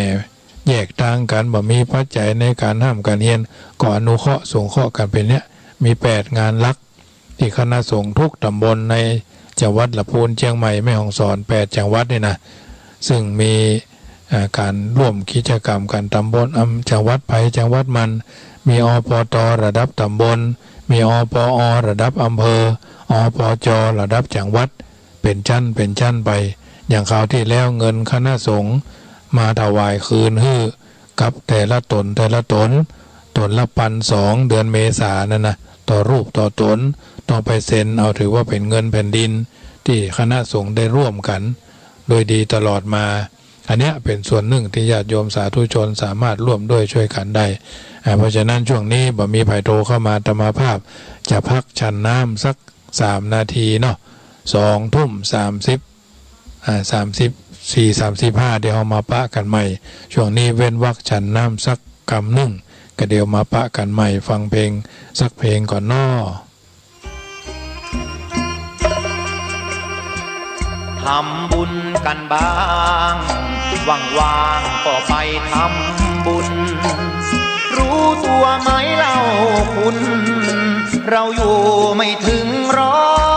แยกทางกันบ่มีปัจจัยในการห้ามการเฮียนก็อนุเคราะห์สงเคราะห์กันเป็นเนี้ยมี8 งานหลักที่คณะสงฆ์ทุกตำบลใน จังหวัดลำพูนเชียงใหม่แม่ฮ่องสอน8จังหวัดนี่นะซึ่งมีการร่วมกิจกรรมกันตำบลจังหวัดไผ่จังหวัดมันมีอปตระดับตำบลมีอปอระดับอำเภออปจระดับจังหวัดเป็นชั้นไปอย่างคราวที่แล้วเงินคณะสงฆ์มาถวายคืนฮื้อกับแต่ละตนตนละ1,200เดือนเมษายนนั่นนะต่อรูปต่อตนต้องไปเซ็นเอาถือว่าเป็นเงินแผ่นดินที่คณะสงฆ์ได้ร่วมกันโดยดีตลอดมาอันเนี้ยเป็นส่วนหนึ่งที่ญาติโยมสาธุชนสามารถร่วมด้วยช่วยกันได้เพราะฉะนั้นช่วงนี้บ่มีไผโทรเข้ามาธรรมภาพจะพักฉันน้ำสัก3นาทีเนาะ20:30 เดี๋ยวมาปะกันใหม่ช่วงนี้เว้นวรรคฉันน้ำสักกำหนึ่งก็เดี๋ยวมาปะกันใหม่ฟังเพลงสักเพลงก่อนน้อทำบุญกันบ้างว่างๆก็ไปทำบุญรู้ตัวไหมเล่าคุณเราอยู่ไม่ถึง100